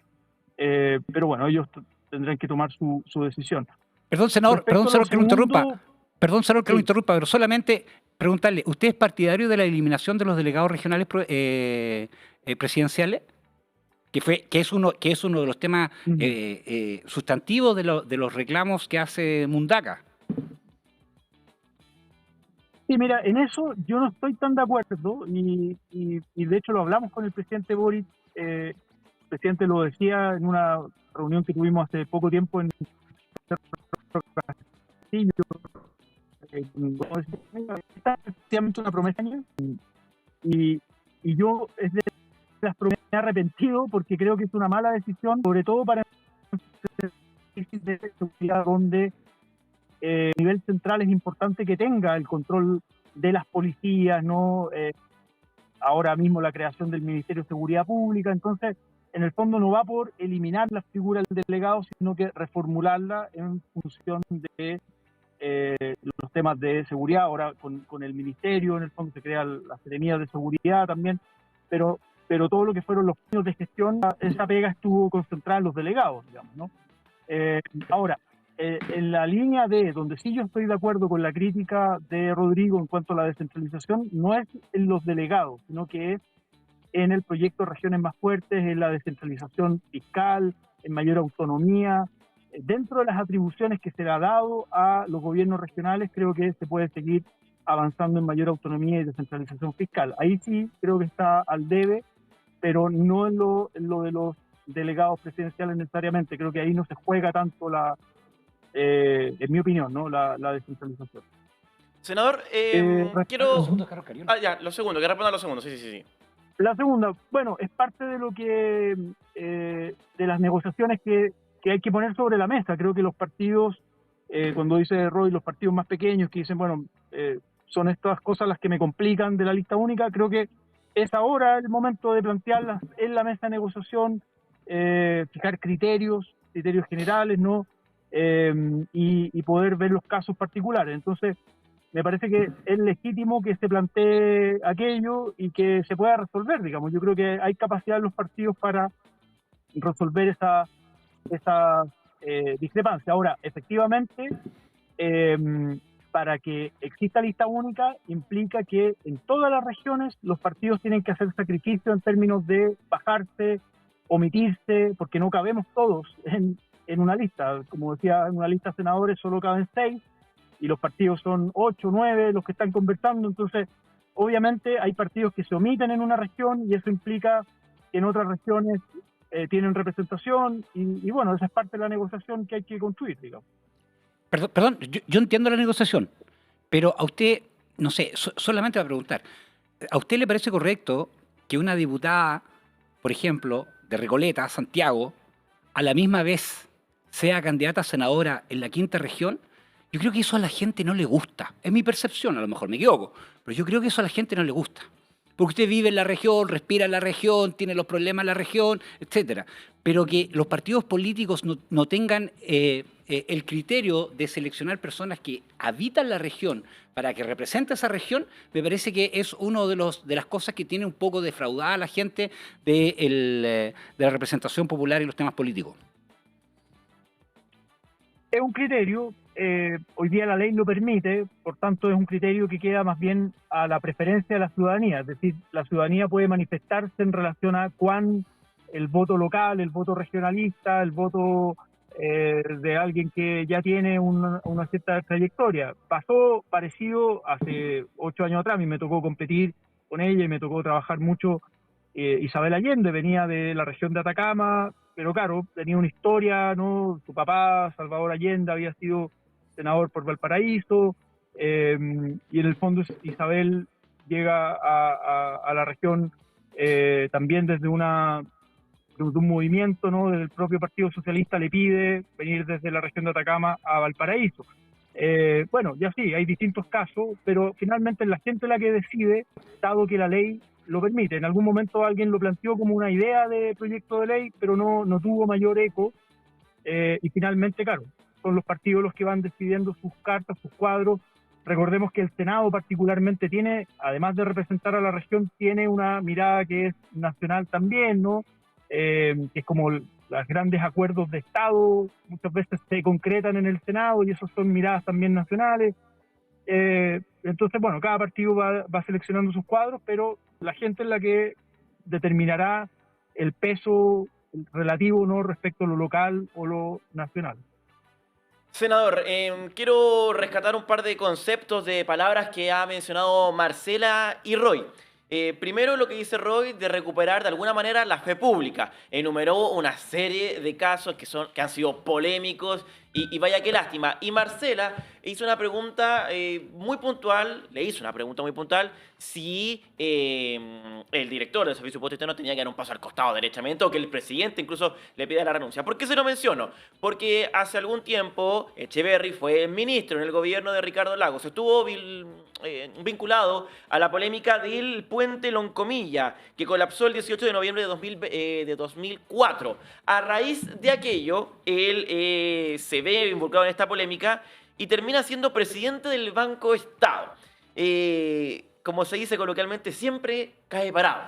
Pero bueno, ellos tendrán que tomar su decisión. Perdón, senador, Respecto a lo senador, que lo interrumpa. segundo, Perdón, senador, que lo sí. interrumpa, pero solamente preguntarle, ¿usted es partidario de la eliminación de los delegados regionales presidenciales? Que es uno de los temas sustantivos de los reclamos que hace Mundaca. Sí, mira, en eso yo no estoy tan de acuerdo, y de hecho lo hablamos con el presidente Boric. El presidente lo decía en una reunión que tuvimos hace poco tiempo en Castillo. Está efectivamente una promesa, y yo es de las promesas me he arrepentido porque creo que es una mala decisión, sobre todo para de seguridad, donde a nivel central es importante que tenga el control de las policías, ¿no? Ahora mismo la creación del Ministerio de Seguridad Pública. Entonces, en el fondo no va por eliminar la figura del delegado, sino que reformularla en función de los temas de seguridad. Ahora con el ministerio, en el fondo se crea la Seremía de Seguridad también, pero todo lo que fueron los años de gestión, esa pega estuvo concentrada en los delegados, digamos, ¿no? Ahora, en la línea de donde sí yo estoy de acuerdo con la crítica de Rodrigo en cuanto a la descentralización, no es en los delegados, sino que es en el proyecto Regiones Más Fuertes, en la descentralización fiscal, en mayor autonomía. Dentro de las atribuciones que se le ha dado a los gobiernos regionales, creo que se puede seguir avanzando en mayor autonomía y descentralización fiscal. Ahí sí creo que está al debe, pero no en lo de los delegados presidenciales necesariamente. Creo que ahí no se juega tanto en mi opinión, ¿no? la descentralización. Senador, quiero... Los segundos, Carol Cariola. ya, lo segundo, que responda a lo segundo, sí. La segunda, bueno, es parte de lo que de las negociaciones que hay que poner sobre la mesa. Creo que los partidos, cuando dice Roy, los partidos más pequeños que dicen, bueno, son estas cosas las que me complican de la lista única, creo que es ahora el momento de plantearlas en la mesa de negociación, fijar criterios generales, ¿no? Y poder ver los casos particulares. Entonces, me parece que es legítimo que se plantee aquello y que se pueda resolver, digamos. Yo creo que hay capacidad en los partidos para resolver esa discrepancia. Ahora, efectivamente, eh, para que exista lista única implica que en todas las regiones los partidos tienen que hacer sacrificio en términos de bajarse, omitirse, porque no cabemos todos en una lista. Como decía, en una lista de senadores solo caben 6 y los partidos son 8, 9 los que están conversando. Entonces, obviamente hay partidos que se omiten en una región y eso implica que en otras regiones tienen representación y bueno, esa es parte de la negociación que hay que construir, digamos. Perdón, yo entiendo la negociación, pero a usted, no sé, solamente va a preguntar, ¿a usted le parece correcto que una diputada, por ejemplo, de Recoleta, Santiago, a la misma vez sea candidata a senadora en la quinta región? Yo creo que eso a la gente no le gusta. Es mi percepción, a lo mejor me equivoco, pero yo creo que eso a la gente no le gusta. Porque usted vive en la región, respira en la región, tiene los problemas en la región, etcétera. Pero que los partidos políticos no tengan el criterio de seleccionar personas que habitan la región para que represente esa región, me parece que es uno de las cosas que tiene un poco defraudada a la gente de la representación popular y los temas políticos. Es un criterio, hoy día la ley lo permite, por tanto es un criterio que queda más bien a la preferencia de la ciudadanía, es decir, la ciudadanía puede manifestarse en relación a cuán el voto local, el voto regionalista, el voto de alguien que ya tiene una cierta trayectoria. Pasó parecido hace 8 años atrás, a mí me tocó competir con ella y me tocó trabajar mucho. Isabel Allende venía de la región de Atacama, pero claro, tenía una historia, ¿no? Su papá, Salvador Allende, había sido senador por Valparaíso, y en el fondo Isabel llega a la región también desde un movimiento, ¿no? Del propio Partido Socialista le pide venir desde la región de Atacama a Valparaíso. Bueno, ya sí, hay distintos casos, pero finalmente es la gente la que decide, dado que la ley lo permite. En algún momento alguien lo planteó como una idea de proyecto de ley, pero no tuvo mayor eco, y finalmente, claro, son los partidos los que van decidiendo sus cartas, sus cuadros. Recordemos que el Senado particularmente tiene, además de representar a la región, tiene una mirada que es nacional también, ¿no? Que es como los grandes acuerdos de Estado, muchas veces se concretan en el Senado y esos son miradas también nacionales. Entonces, bueno, cada partido va seleccionando sus cuadros, pero la gente es la que determinará el peso relativo, ¿no? Respecto a lo local o lo nacional. Senador, quiero rescatar un par de conceptos de palabras que ha mencionado Marcela y Roy. Primero, lo que dice Roy de recuperar de alguna manera la fe pública. Enumeró una serie de casos que han sido polémicos y vaya qué lástima. Y Marcela hizo una pregunta muy puntual, le hizo una pregunta muy puntual, si el director del Servicio de Impuesto Interno tenía que dar un paso al costado derechamente o que el presidente incluso le pida la renuncia. ¿Por qué se lo menciono? Porque hace algún tiempo Echeverry fue ministro en el gobierno de Ricardo Lagos. Estuvo vinculado a la polémica del puente Loncomilla, que colapsó el 18 de noviembre de 2004. A raíz de aquello, él se ve involucrado en esta polémica y termina siendo presidente del Banco Estado. Como se dice coloquialmente, siempre cae parado.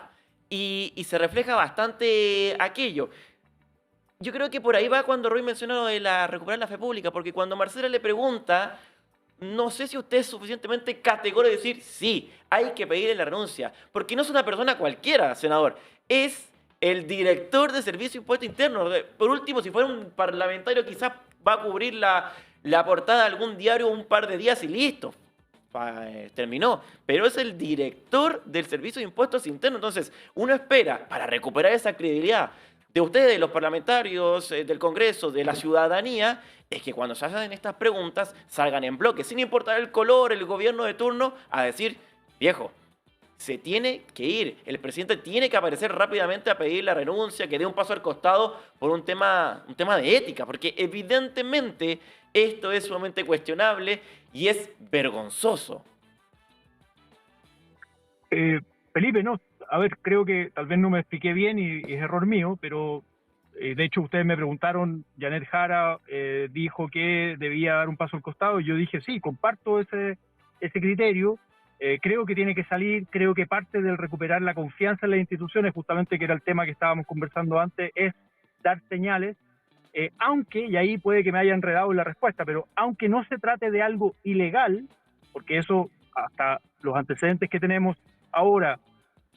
Y se refleja bastante aquello. Yo creo que por ahí va cuando Roy menciona lo de recuperar la fe pública, porque cuando Marcela le pregunta, no sé si usted es suficientemente categórico de decir, sí, hay que pedirle la renuncia, porque no es una persona cualquiera, senador, es el director de Servicio de Impuesto Interno. Por último, si fuera un parlamentario, quizás va a cubrir la portada de algún diario un par de días y listo. Terminó. Pero es el director del Servicio de Impuestos Internos. Entonces, uno espera, para recuperar esa credibilidad de ustedes, los parlamentarios, del Congreso, de la ciudadanía, es que cuando se hacen estas preguntas salgan en bloque, sin importar el color, el gobierno de turno, a decir, viejo, se tiene que ir. El presidente tiene que aparecer rápidamente a pedir la renuncia, que dé un paso al costado por un tema de ética, porque evidentemente esto es sumamente cuestionable y es vergonzoso. Felipe, no, a ver, creo que tal vez no me expliqué bien y es error mío, pero de hecho ustedes me preguntaron, Janet Jara dijo que debía dar un paso al costado y yo dije sí, comparto ese criterio. Creo que tiene que salir, creo que parte del recuperar la confianza en las instituciones, justamente que era el tema que estábamos conversando antes, es dar señales, aunque, y ahí puede que me haya enredado en la respuesta, pero aunque no se trate de algo ilegal, porque eso, hasta los antecedentes que tenemos ahora,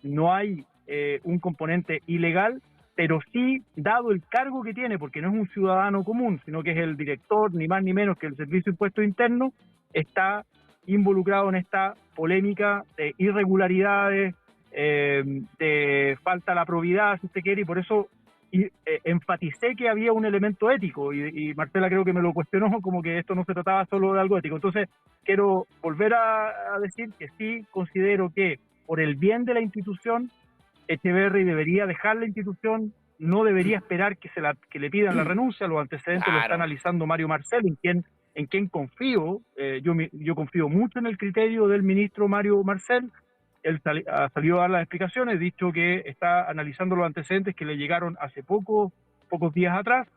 no hay un componente ilegal, pero sí, dado el cargo que tiene, porque no es un ciudadano común, sino que es el director, ni más ni menos que el Servicio de Impuestos Internos, está involucrado en esta polémica de irregularidades, de falta a la probidad, si usted quiere, y por eso enfaticé que había un elemento ético, y Marcela creo que me lo cuestionó, como que esto no se trataba solo de algo ético. Entonces, quiero volver a decir que sí considero que por el bien de la institución, Echeverri debería dejar la institución, no debería esperar que le pidan la renuncia. Los antecedentes lo está analizando Mario Marcel, en quien confío. Yo confío mucho en el criterio del ministro Mario Marcel. Él ha salido a dar las explicaciones, ha dicho que está analizando los antecedentes que le llegaron hace pocos días atrás,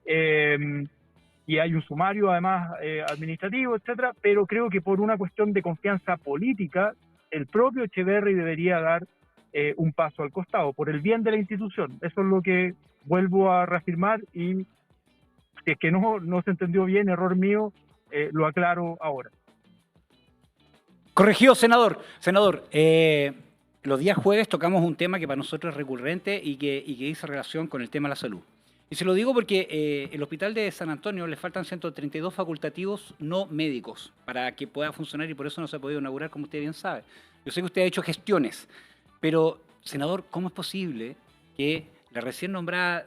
y hay un sumario además administrativo, etcétera, pero creo que por una cuestión de confianza política, el propio Echeverri debería dar un paso al costado, por el bien de la institución. Eso es lo que vuelvo a reafirmar, y si es que no se entendió bien, error mío, lo aclaro ahora. Corregido, senador. Senador, los días jueves tocamos un tema que para nosotros es recurrente y que hizo relación con el tema de la salud. Y se lo digo porque el hospital de San Antonio le faltan 132 facultativos no médicos para que pueda funcionar, y por eso no se ha podido inaugurar, como usted bien sabe. Yo sé que usted ha hecho gestiones, pero, senador, ¿cómo es posible que la recién nombrada,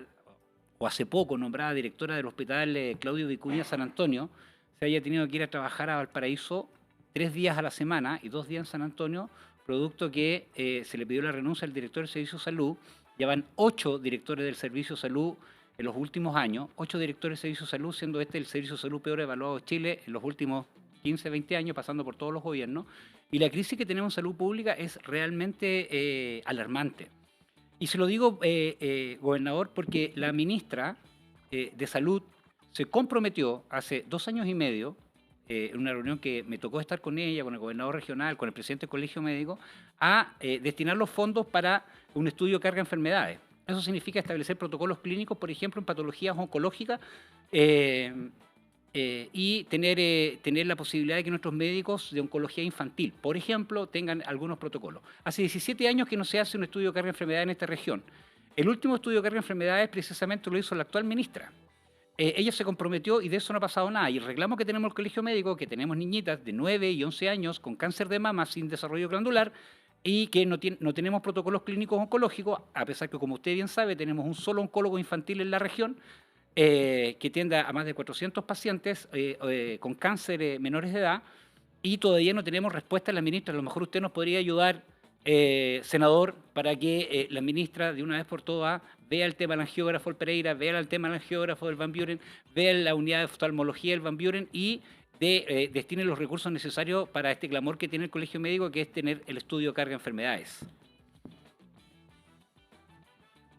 o hace poco nombrada directora del hospital Claudio Vicuña San Antonio, se haya tenido que ir a trabajar a Valparaíso 3 días a la semana y 2 días en San Antonio, producto que se le pidió la renuncia al director del Servicio de Salud? Ya van 8 directores del Servicio de Salud en los últimos años, 8 directores del Servicio de Salud, siendo este el Servicio de Salud peor evaluado de Chile en los últimos 15, 20 años, pasando por todos los gobiernos. Y la crisis que tenemos en salud pública es realmente alarmante. Y se lo digo, gobernador, porque la ministra de Salud se comprometió hace 2 años y medio, en una reunión que me tocó estar con ella, con el gobernador regional, con el presidente del Colegio Médico, a destinar los fondos para un estudio de carga de enfermedades. Eso significa establecer protocolos clínicos, por ejemplo, en patologías oncológicas, y tener la posibilidad de que nuestros médicos de oncología infantil, por ejemplo, tengan algunos protocolos. Hace 17 años que no se hace un estudio de carga de enfermedades en esta región. El último estudio de carga de enfermedades precisamente lo hizo la actual ministra. Ella se comprometió y de eso no ha pasado nada. Y el reclamo que tenemos en el Colegio Médico, que tenemos niñitas de 9 y 11 años con cáncer de mama sin desarrollo glandular y que no tenemos protocolos clínicos oncológicos, a pesar que, como usted bien sabe, tenemos un solo oncólogo infantil en la región, que atiende a más de 400 pacientes con cáncer menores de edad, y todavía no tenemos respuesta de la ministra. A lo mejor usted nos podría ayudar, senador, para que la ministra de una vez por todas vea el tema del angiógrafo del Pereira, vea el tema del angiógrafo del Van Buren, vea la unidad de oftalmología del Van Buren y destine los recursos necesarios para este clamor que tiene el Colegio Médico, que es tener el estudio de carga de enfermedades.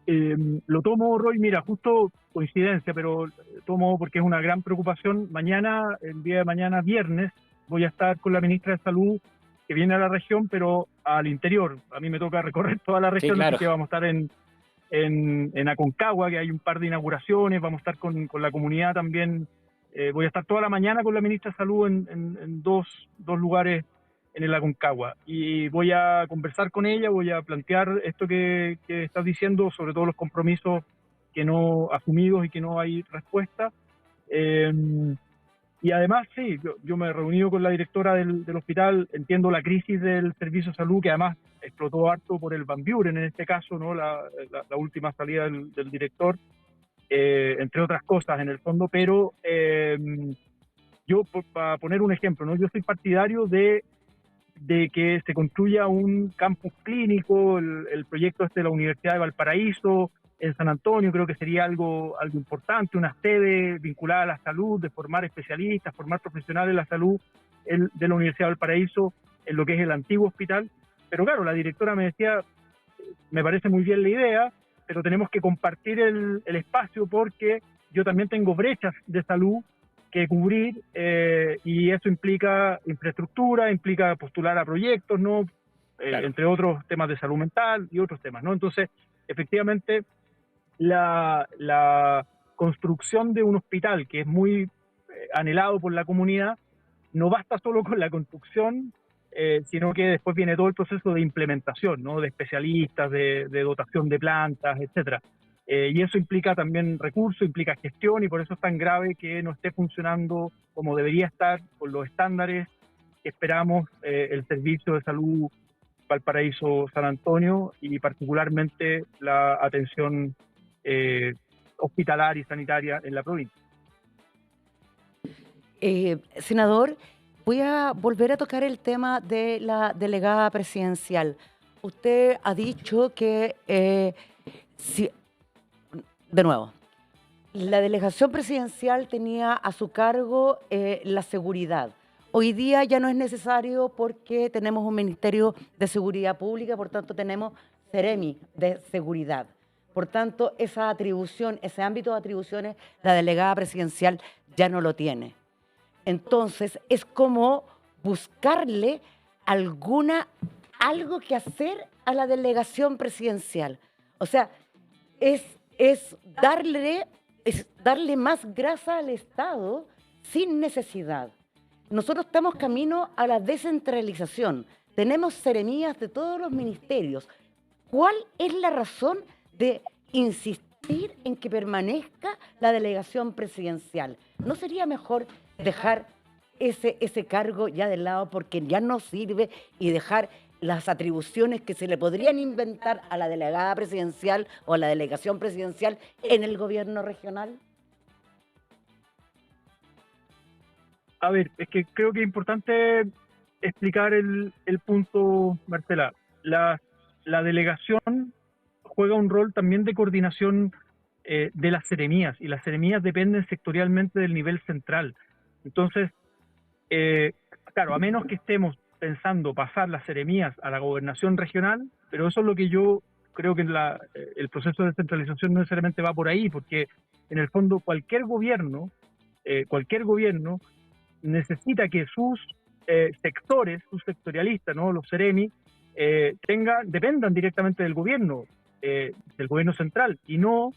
Lo tomo, Roy, mira, justo coincidencia, pero tomo porque es una gran preocupación. Mañana, el día de mañana, viernes, voy a estar con la ministra de Salud, que viene a la región, pero al interior. A mí me toca recorrer toda la región, sí, claro. Así que vamos a estar en Aconcagua, que hay un par de inauguraciones, vamos a estar con la comunidad también. Voy a estar toda la mañana con la ministra de Salud en dos lugares en el Aconcagua, y voy a conversar con ella, voy a plantear esto que estás diciendo, sobre todo los compromisos que no asumidos y que no hay respuesta. Y además, sí, yo me he reunido con la directora del hospital, entiendo la crisis del Servicio de Salud, que además explotó harto por el Van Buren, en este caso, ¿no? La última salida del director, entre otras cosas en el fondo, pero yo, para poner un ejemplo, ¿no? Yo soy partidario de que se construya un campus clínico, el proyecto de la Universidad de Valparaíso, en San Antonio, creo que sería algo importante, una sede vinculada a la salud, de formar especialistas, formar profesionales de la salud de la Universidad de Valparaíso, en lo que es el antiguo hospital. Pero claro, la directora me decía, me parece muy bien la idea, pero tenemos que compartir el espacio, porque yo también tengo brechas de salud que cubrir, y eso implica infraestructura, implica postular a proyectos, ¿no? Claro. Entre otros temas de salud mental y otros temas, ¿no? Entonces, efectivamente, la construcción de un hospital que es muy anhelado por la comunidad, no basta solo con la construcción, sino que después viene todo el proceso de implementación, ¿no? De especialistas, de dotación de plantas, etcétera. Y eso implica también recursos, implica gestión, y por eso es tan grave que no esté funcionando como debería estar con los estándares que esperamos el Servicio de Salud Valparaíso San Antonio, y particularmente la atención hospitalaria y sanitaria en la provincia. Senador, voy a volver a tocar el tema de la delegada presidencial. Usted ha dicho que, de nuevo, la delegación presidencial tenía a su cargo la seguridad. Hoy día ya no es necesario porque tenemos un Ministerio de Seguridad Pública, por tanto tenemos Seremi de Seguridad. Por tanto, esa atribución, ese ámbito de atribuciones, la delegada presidencial ya no lo tiene. Entonces, es como buscarle algo que hacer a la delegación presidencial. O sea, es darle más grasa al Estado sin necesidad. Nosotros estamos camino a la descentralización. Tenemos seremías de todos los ministerios. ¿Cuál es la razón de insistir en que permanezca la delegación presidencial? ¿No sería mejor dejar ese cargo ya de lado porque ya no sirve, y dejar las atribuciones que se le podrían inventar a la delegada presidencial o a la delegación presidencial en el gobierno regional? A ver, es que creo que es importante explicar el punto, Marcela. La delegación juega un rol también de coordinación de las seremías, y las seremías dependen sectorialmente del nivel central. Entonces, claro, a menos que estemos pensando pasar las seremías a la gobernación regional, pero eso es lo que yo creo que el proceso de descentralización no necesariamente va por ahí, porque en el fondo cualquier gobierno necesita que sus sectores, sus sectorialistas, ¿no? Los seremi, dependan directamente del gobierno central, y no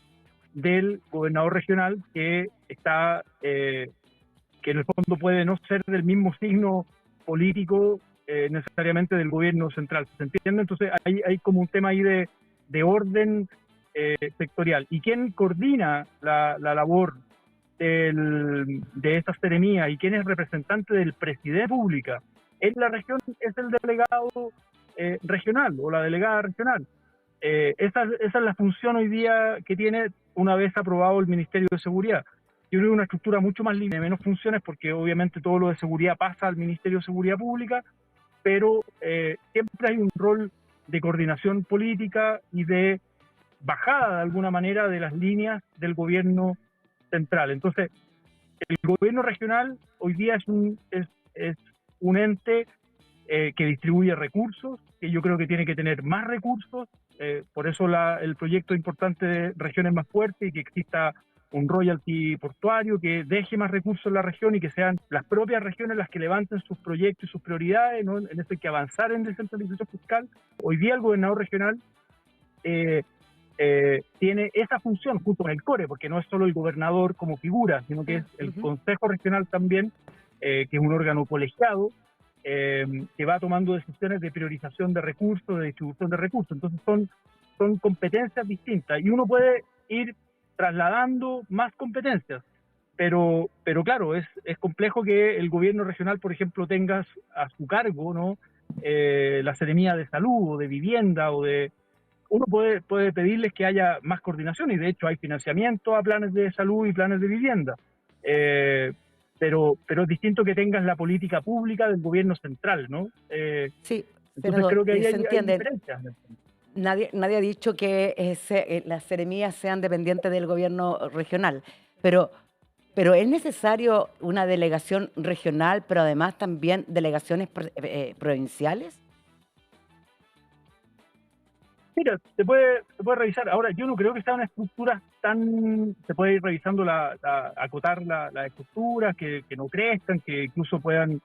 del gobernador regional, que está que en el fondo puede no ser del mismo signo político necesariamente del gobierno central. ¿Se entiende? Entonces hay como un tema ahí de orden sectorial. ¿Y quién coordina la labor de esta seremía, y quién es representante del presidente de la República en la región? Es el delegado regional o la delegada regional. Esa es la función hoy día que tiene, una vez aprobado el Ministerio de Seguridad. Yo creo que una estructura mucho más libre, menos funciones, porque obviamente todo lo de seguridad pasa al Ministerio de Seguridad Pública, pero siempre hay un rol de coordinación política y de bajada de alguna manera de las líneas del gobierno central. Entonces, el gobierno regional hoy día es un ente que distribuye recursos, que yo creo que tiene que tener más recursos, por eso el proyecto importante de regiones más fuertes, y que exista un royalty portuario que deje más recursos en la región, y que sean las propias regiones las que levanten sus proyectos y sus prioridades, ¿no? En eso hay que avanzar en descentralización fiscal. Hoy día el gobernador regional tiene esa función junto con el CORE, porque no es solo el gobernador como figura, sino que es el Consejo Regional también, que es un órgano colegiado, que va tomando decisiones de priorización de recursos, de distribución de recursos. Entonces son competencias distintas, y uno puede ir trasladando más competencias, pero claro, es complejo que el gobierno regional, por ejemplo, tenga a su cargo, ¿no? La seremía de salud o de vivienda uno puede pedirles que haya más coordinación, y de hecho hay financiamiento a planes de salud y planes de vivienda, pero es distinto que tengas la política pública del gobierno central, ¿no? Sí, entonces creo que ahí se hay entiende. diferencias. Nadie ha dicho que las seremías sean dependientes del gobierno regional, pero es necesario una delegación regional, pero además también delegaciones provinciales. Mira, se puede revisar. Ahora, yo no creo que sean estructuras tan... Se puede ir revisando, acotar las estructuras, que no crezcan, que incluso puedan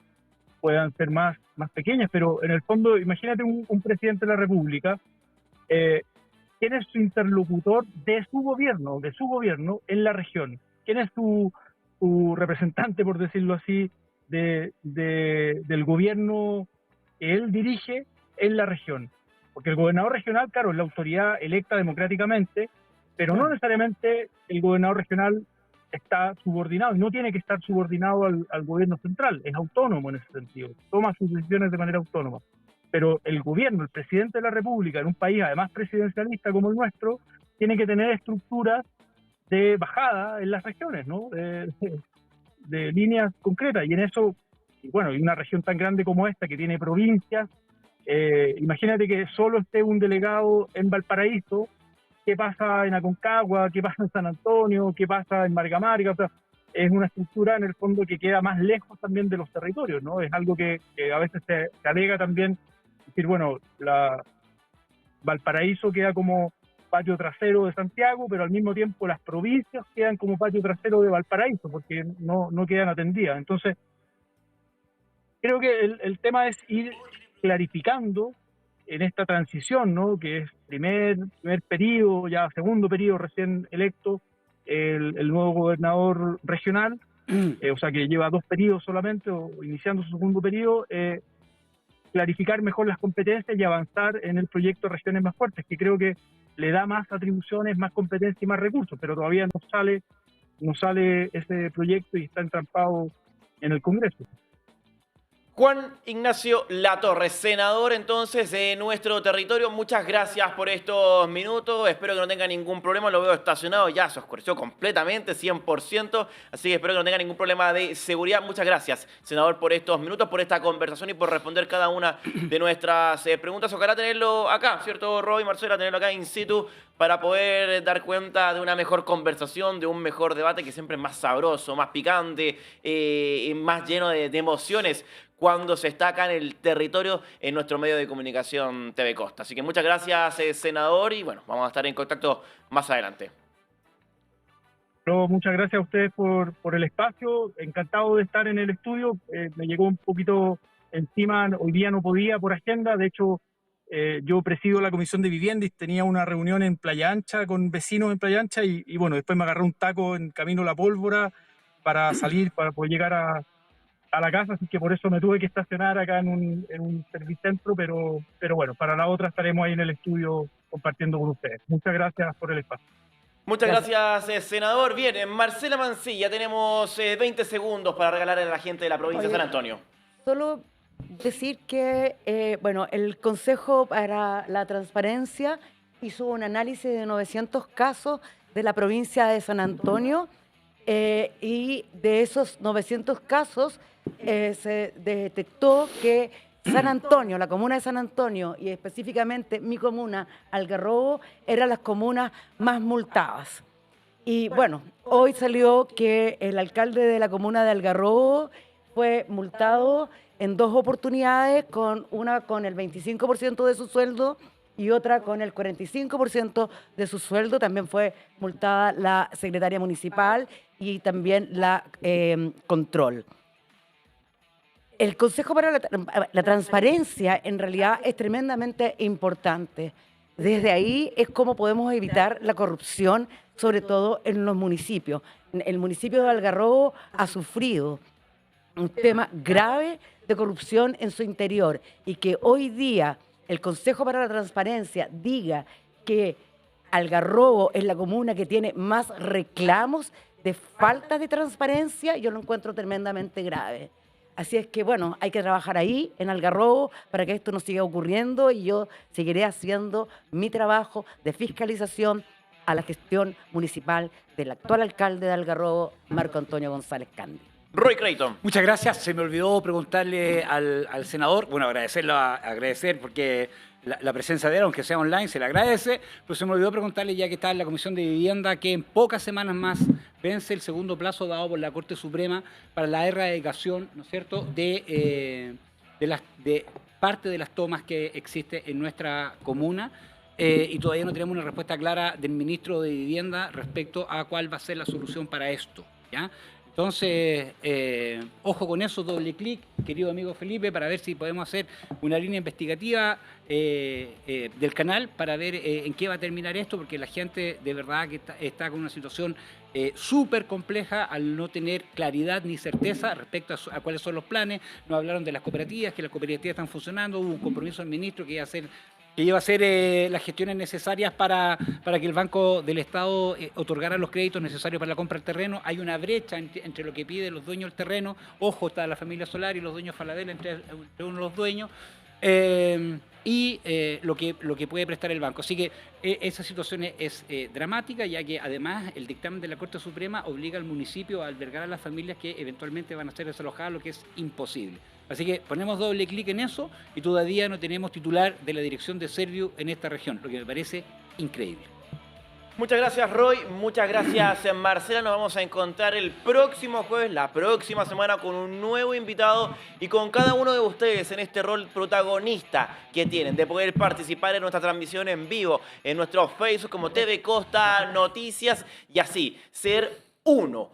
ser más pequeñas, pero en el fondo, imagínate un presidente de la República, ¿quién es su interlocutor de su gobierno en la región? ¿Quién es su representante, por decirlo así, del gobierno que él dirige en la región? Porque el gobernador regional, claro, es la autoridad electa democráticamente, pero no necesariamente el gobernador regional está subordinado, y no tiene que estar subordinado al gobierno central, es autónomo en ese sentido, toma sus decisiones de manera autónoma. Pero el gobierno, el presidente de la República, en un país además presidencialista como el nuestro, tiene que tener estructuras de bajada en las regiones, ¿no? De líneas concretas, y en eso, y bueno, y una región tan grande como esta, que tiene provincias, imagínate que solo esté un delegado en Valparaíso. ¿Qué pasa en Aconcagua? ¿Qué pasa en San Antonio? ¿Qué pasa en Marga? O sea, es una estructura en el fondo que queda más lejos también de los territorios, ¿no? Es algo que a veces se alega también, decir, bueno, Valparaíso queda como patio trasero de Santiago, pero al mismo tiempo las provincias quedan como patio trasero de Valparaíso, porque no quedan atendidas. Entonces, creo que el tema es ir clarificando en esta transición, ¿no? Que es primer periodo, ya segundo periodo recién electo, el nuevo gobernador regional, o sea que lleva 2 periodos solamente, o iniciando su segundo periodo, clarificar mejor las competencias y avanzar en el proyecto Regiones Más Fuertes, que creo que le da más atribuciones, más competencia y más recursos, pero todavía no sale ese proyecto y está entrampado en el Congreso. Juan Ignacio Latorre, senador entonces de nuestro territorio, muchas gracias por estos minutos, espero que no tenga ningún problema, lo veo estacionado, ya se oscureció completamente, 100%, así que espero que no tenga ningún problema de seguridad. Muchas gracias, senador, por estos minutos, por esta conversación y por responder cada una de nuestras preguntas. Ojalá tenerlo acá, ¿cierto, Roy, Marcela? Tenerlo acá in situ para poder dar cuenta de una mejor conversación, de un mejor debate que siempre es más sabroso, más picante, más lleno de emociones cuando se está acá en el territorio en nuestro medio de comunicación TV Costa. Así que muchas gracias, senador, y bueno, vamos a estar en contacto más adelante. Pero muchas gracias a ustedes por el espacio, encantado de estar en el estudio, me llegó un poquito encima, hoy día no podía por agenda, de hecho yo presido la Comisión de Vivienda y tenía una reunión en Playa Ancha con vecinos en Playa Ancha y bueno, después me agarré un taco en Camino La Pólvora para salir, para poder llegar a la casa, así que por eso me tuve que estacionar acá en un servicentro, pero bueno, para la otra estaremos ahí en el estudio compartiendo con ustedes. Muchas gracias por el espacio. Muchas gracias, senador. Bien, Marcela Mancilla, tenemos 20 segundos para regalar a la gente de la provincia de San Antonio. Solo decir que, bueno, el Consejo para la Transparencia hizo un análisis de 900 casos de la provincia de San Antonio y de esos 900 casos se detectó que San Antonio, la comuna de San Antonio y específicamente mi comuna, Algarrobo, eran las comunas más multadas. Y bueno, hoy salió que el alcalde de la comuna de Algarrobo fue multado en 2 oportunidades, una con el 25% de su sueldo y otra con el 45% de su sueldo. También fue multada la secretaria municipal y también la control. El Consejo para la Transparencia en realidad es tremendamente importante. Desde ahí es cómo podemos evitar la corrupción, sobre todo en los municipios. El municipio de Algarrobo ha sufrido un tema grave de corrupción en su interior y que hoy día el Consejo para la Transparencia diga que Algarrobo es la comuna que tiene más reclamos de falta de transparencia, yo lo encuentro tremendamente grave. Así es que, bueno, hay que trabajar ahí, en Algarrobo, para que esto no siga ocurriendo y yo seguiré haciendo mi trabajo de fiscalización a la gestión municipal del actual alcalde de Algarrobo, Marco Antonio González Candy. Roy Creighton. Muchas gracias. Se me olvidó preguntarle al senador, bueno, agradecer porque la presencia de él, aunque sea online, se le agradece, pero se me olvidó preguntarle, ya que está en la Comisión de Vivienda, que en pocas semanas más vence el segundo plazo dado por la Corte Suprema para la erradicación, ¿no es cierto?, de parte de las tomas que existe en nuestra comuna. y todavía no tenemos una respuesta clara del ministro de Vivienda respecto a cuál va a ser la solución para esto, ¿ya? Entonces, ojo con eso, doble clic, querido amigo Felipe, para ver si podemos hacer una línea investigativa del canal para ver en qué va a terminar esto, porque la gente de verdad que está con una situación súper compleja al no tener claridad ni certeza respecto a cuáles son los planes. Nos hablaron de las cooperativas, que las cooperativas están funcionando, hubo un compromiso del ministro que iba a hacer las gestiones necesarias para que el Banco del Estado otorgara los créditos necesarios para la compra del terreno. Hay una brecha entre lo que piden los dueños del terreno, ojo, está la familia Solar y los dueños Falabella entre uno de los dueños, lo que puede prestar el banco. Así que esa situación es dramática, ya que además el dictamen de la Corte Suprema obliga al municipio a albergar a las familias que eventualmente van a ser desalojadas, lo que es imposible. Así que ponemos doble clic en eso y todavía no tenemos titular de la dirección de Serviu en esta región, lo que me parece increíble. Muchas gracias, Roy. Muchas gracias, Marcela. Nos vamos a encontrar el próximo jueves, la próxima semana, con un nuevo invitado y con cada uno de ustedes en este rol protagonista que tienen de poder participar en nuestra transmisión en vivo, en nuestro Facebook como TV Costa Noticias y así ser uno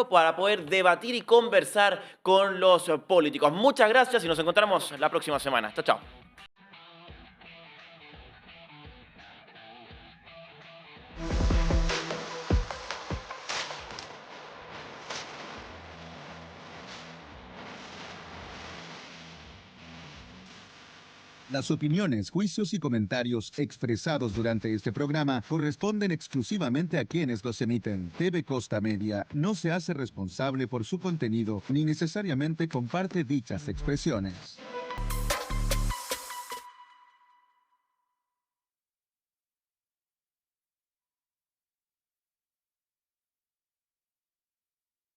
para poder debatir y conversar con los políticos. Muchas gracias y nos encontramos la próxima semana. Chao, chao. Las opiniones, juicios y comentarios expresados durante este programa corresponden exclusivamente a quienes los emiten. TV Costa Media no se hace responsable por su contenido ni necesariamente comparte dichas expresiones.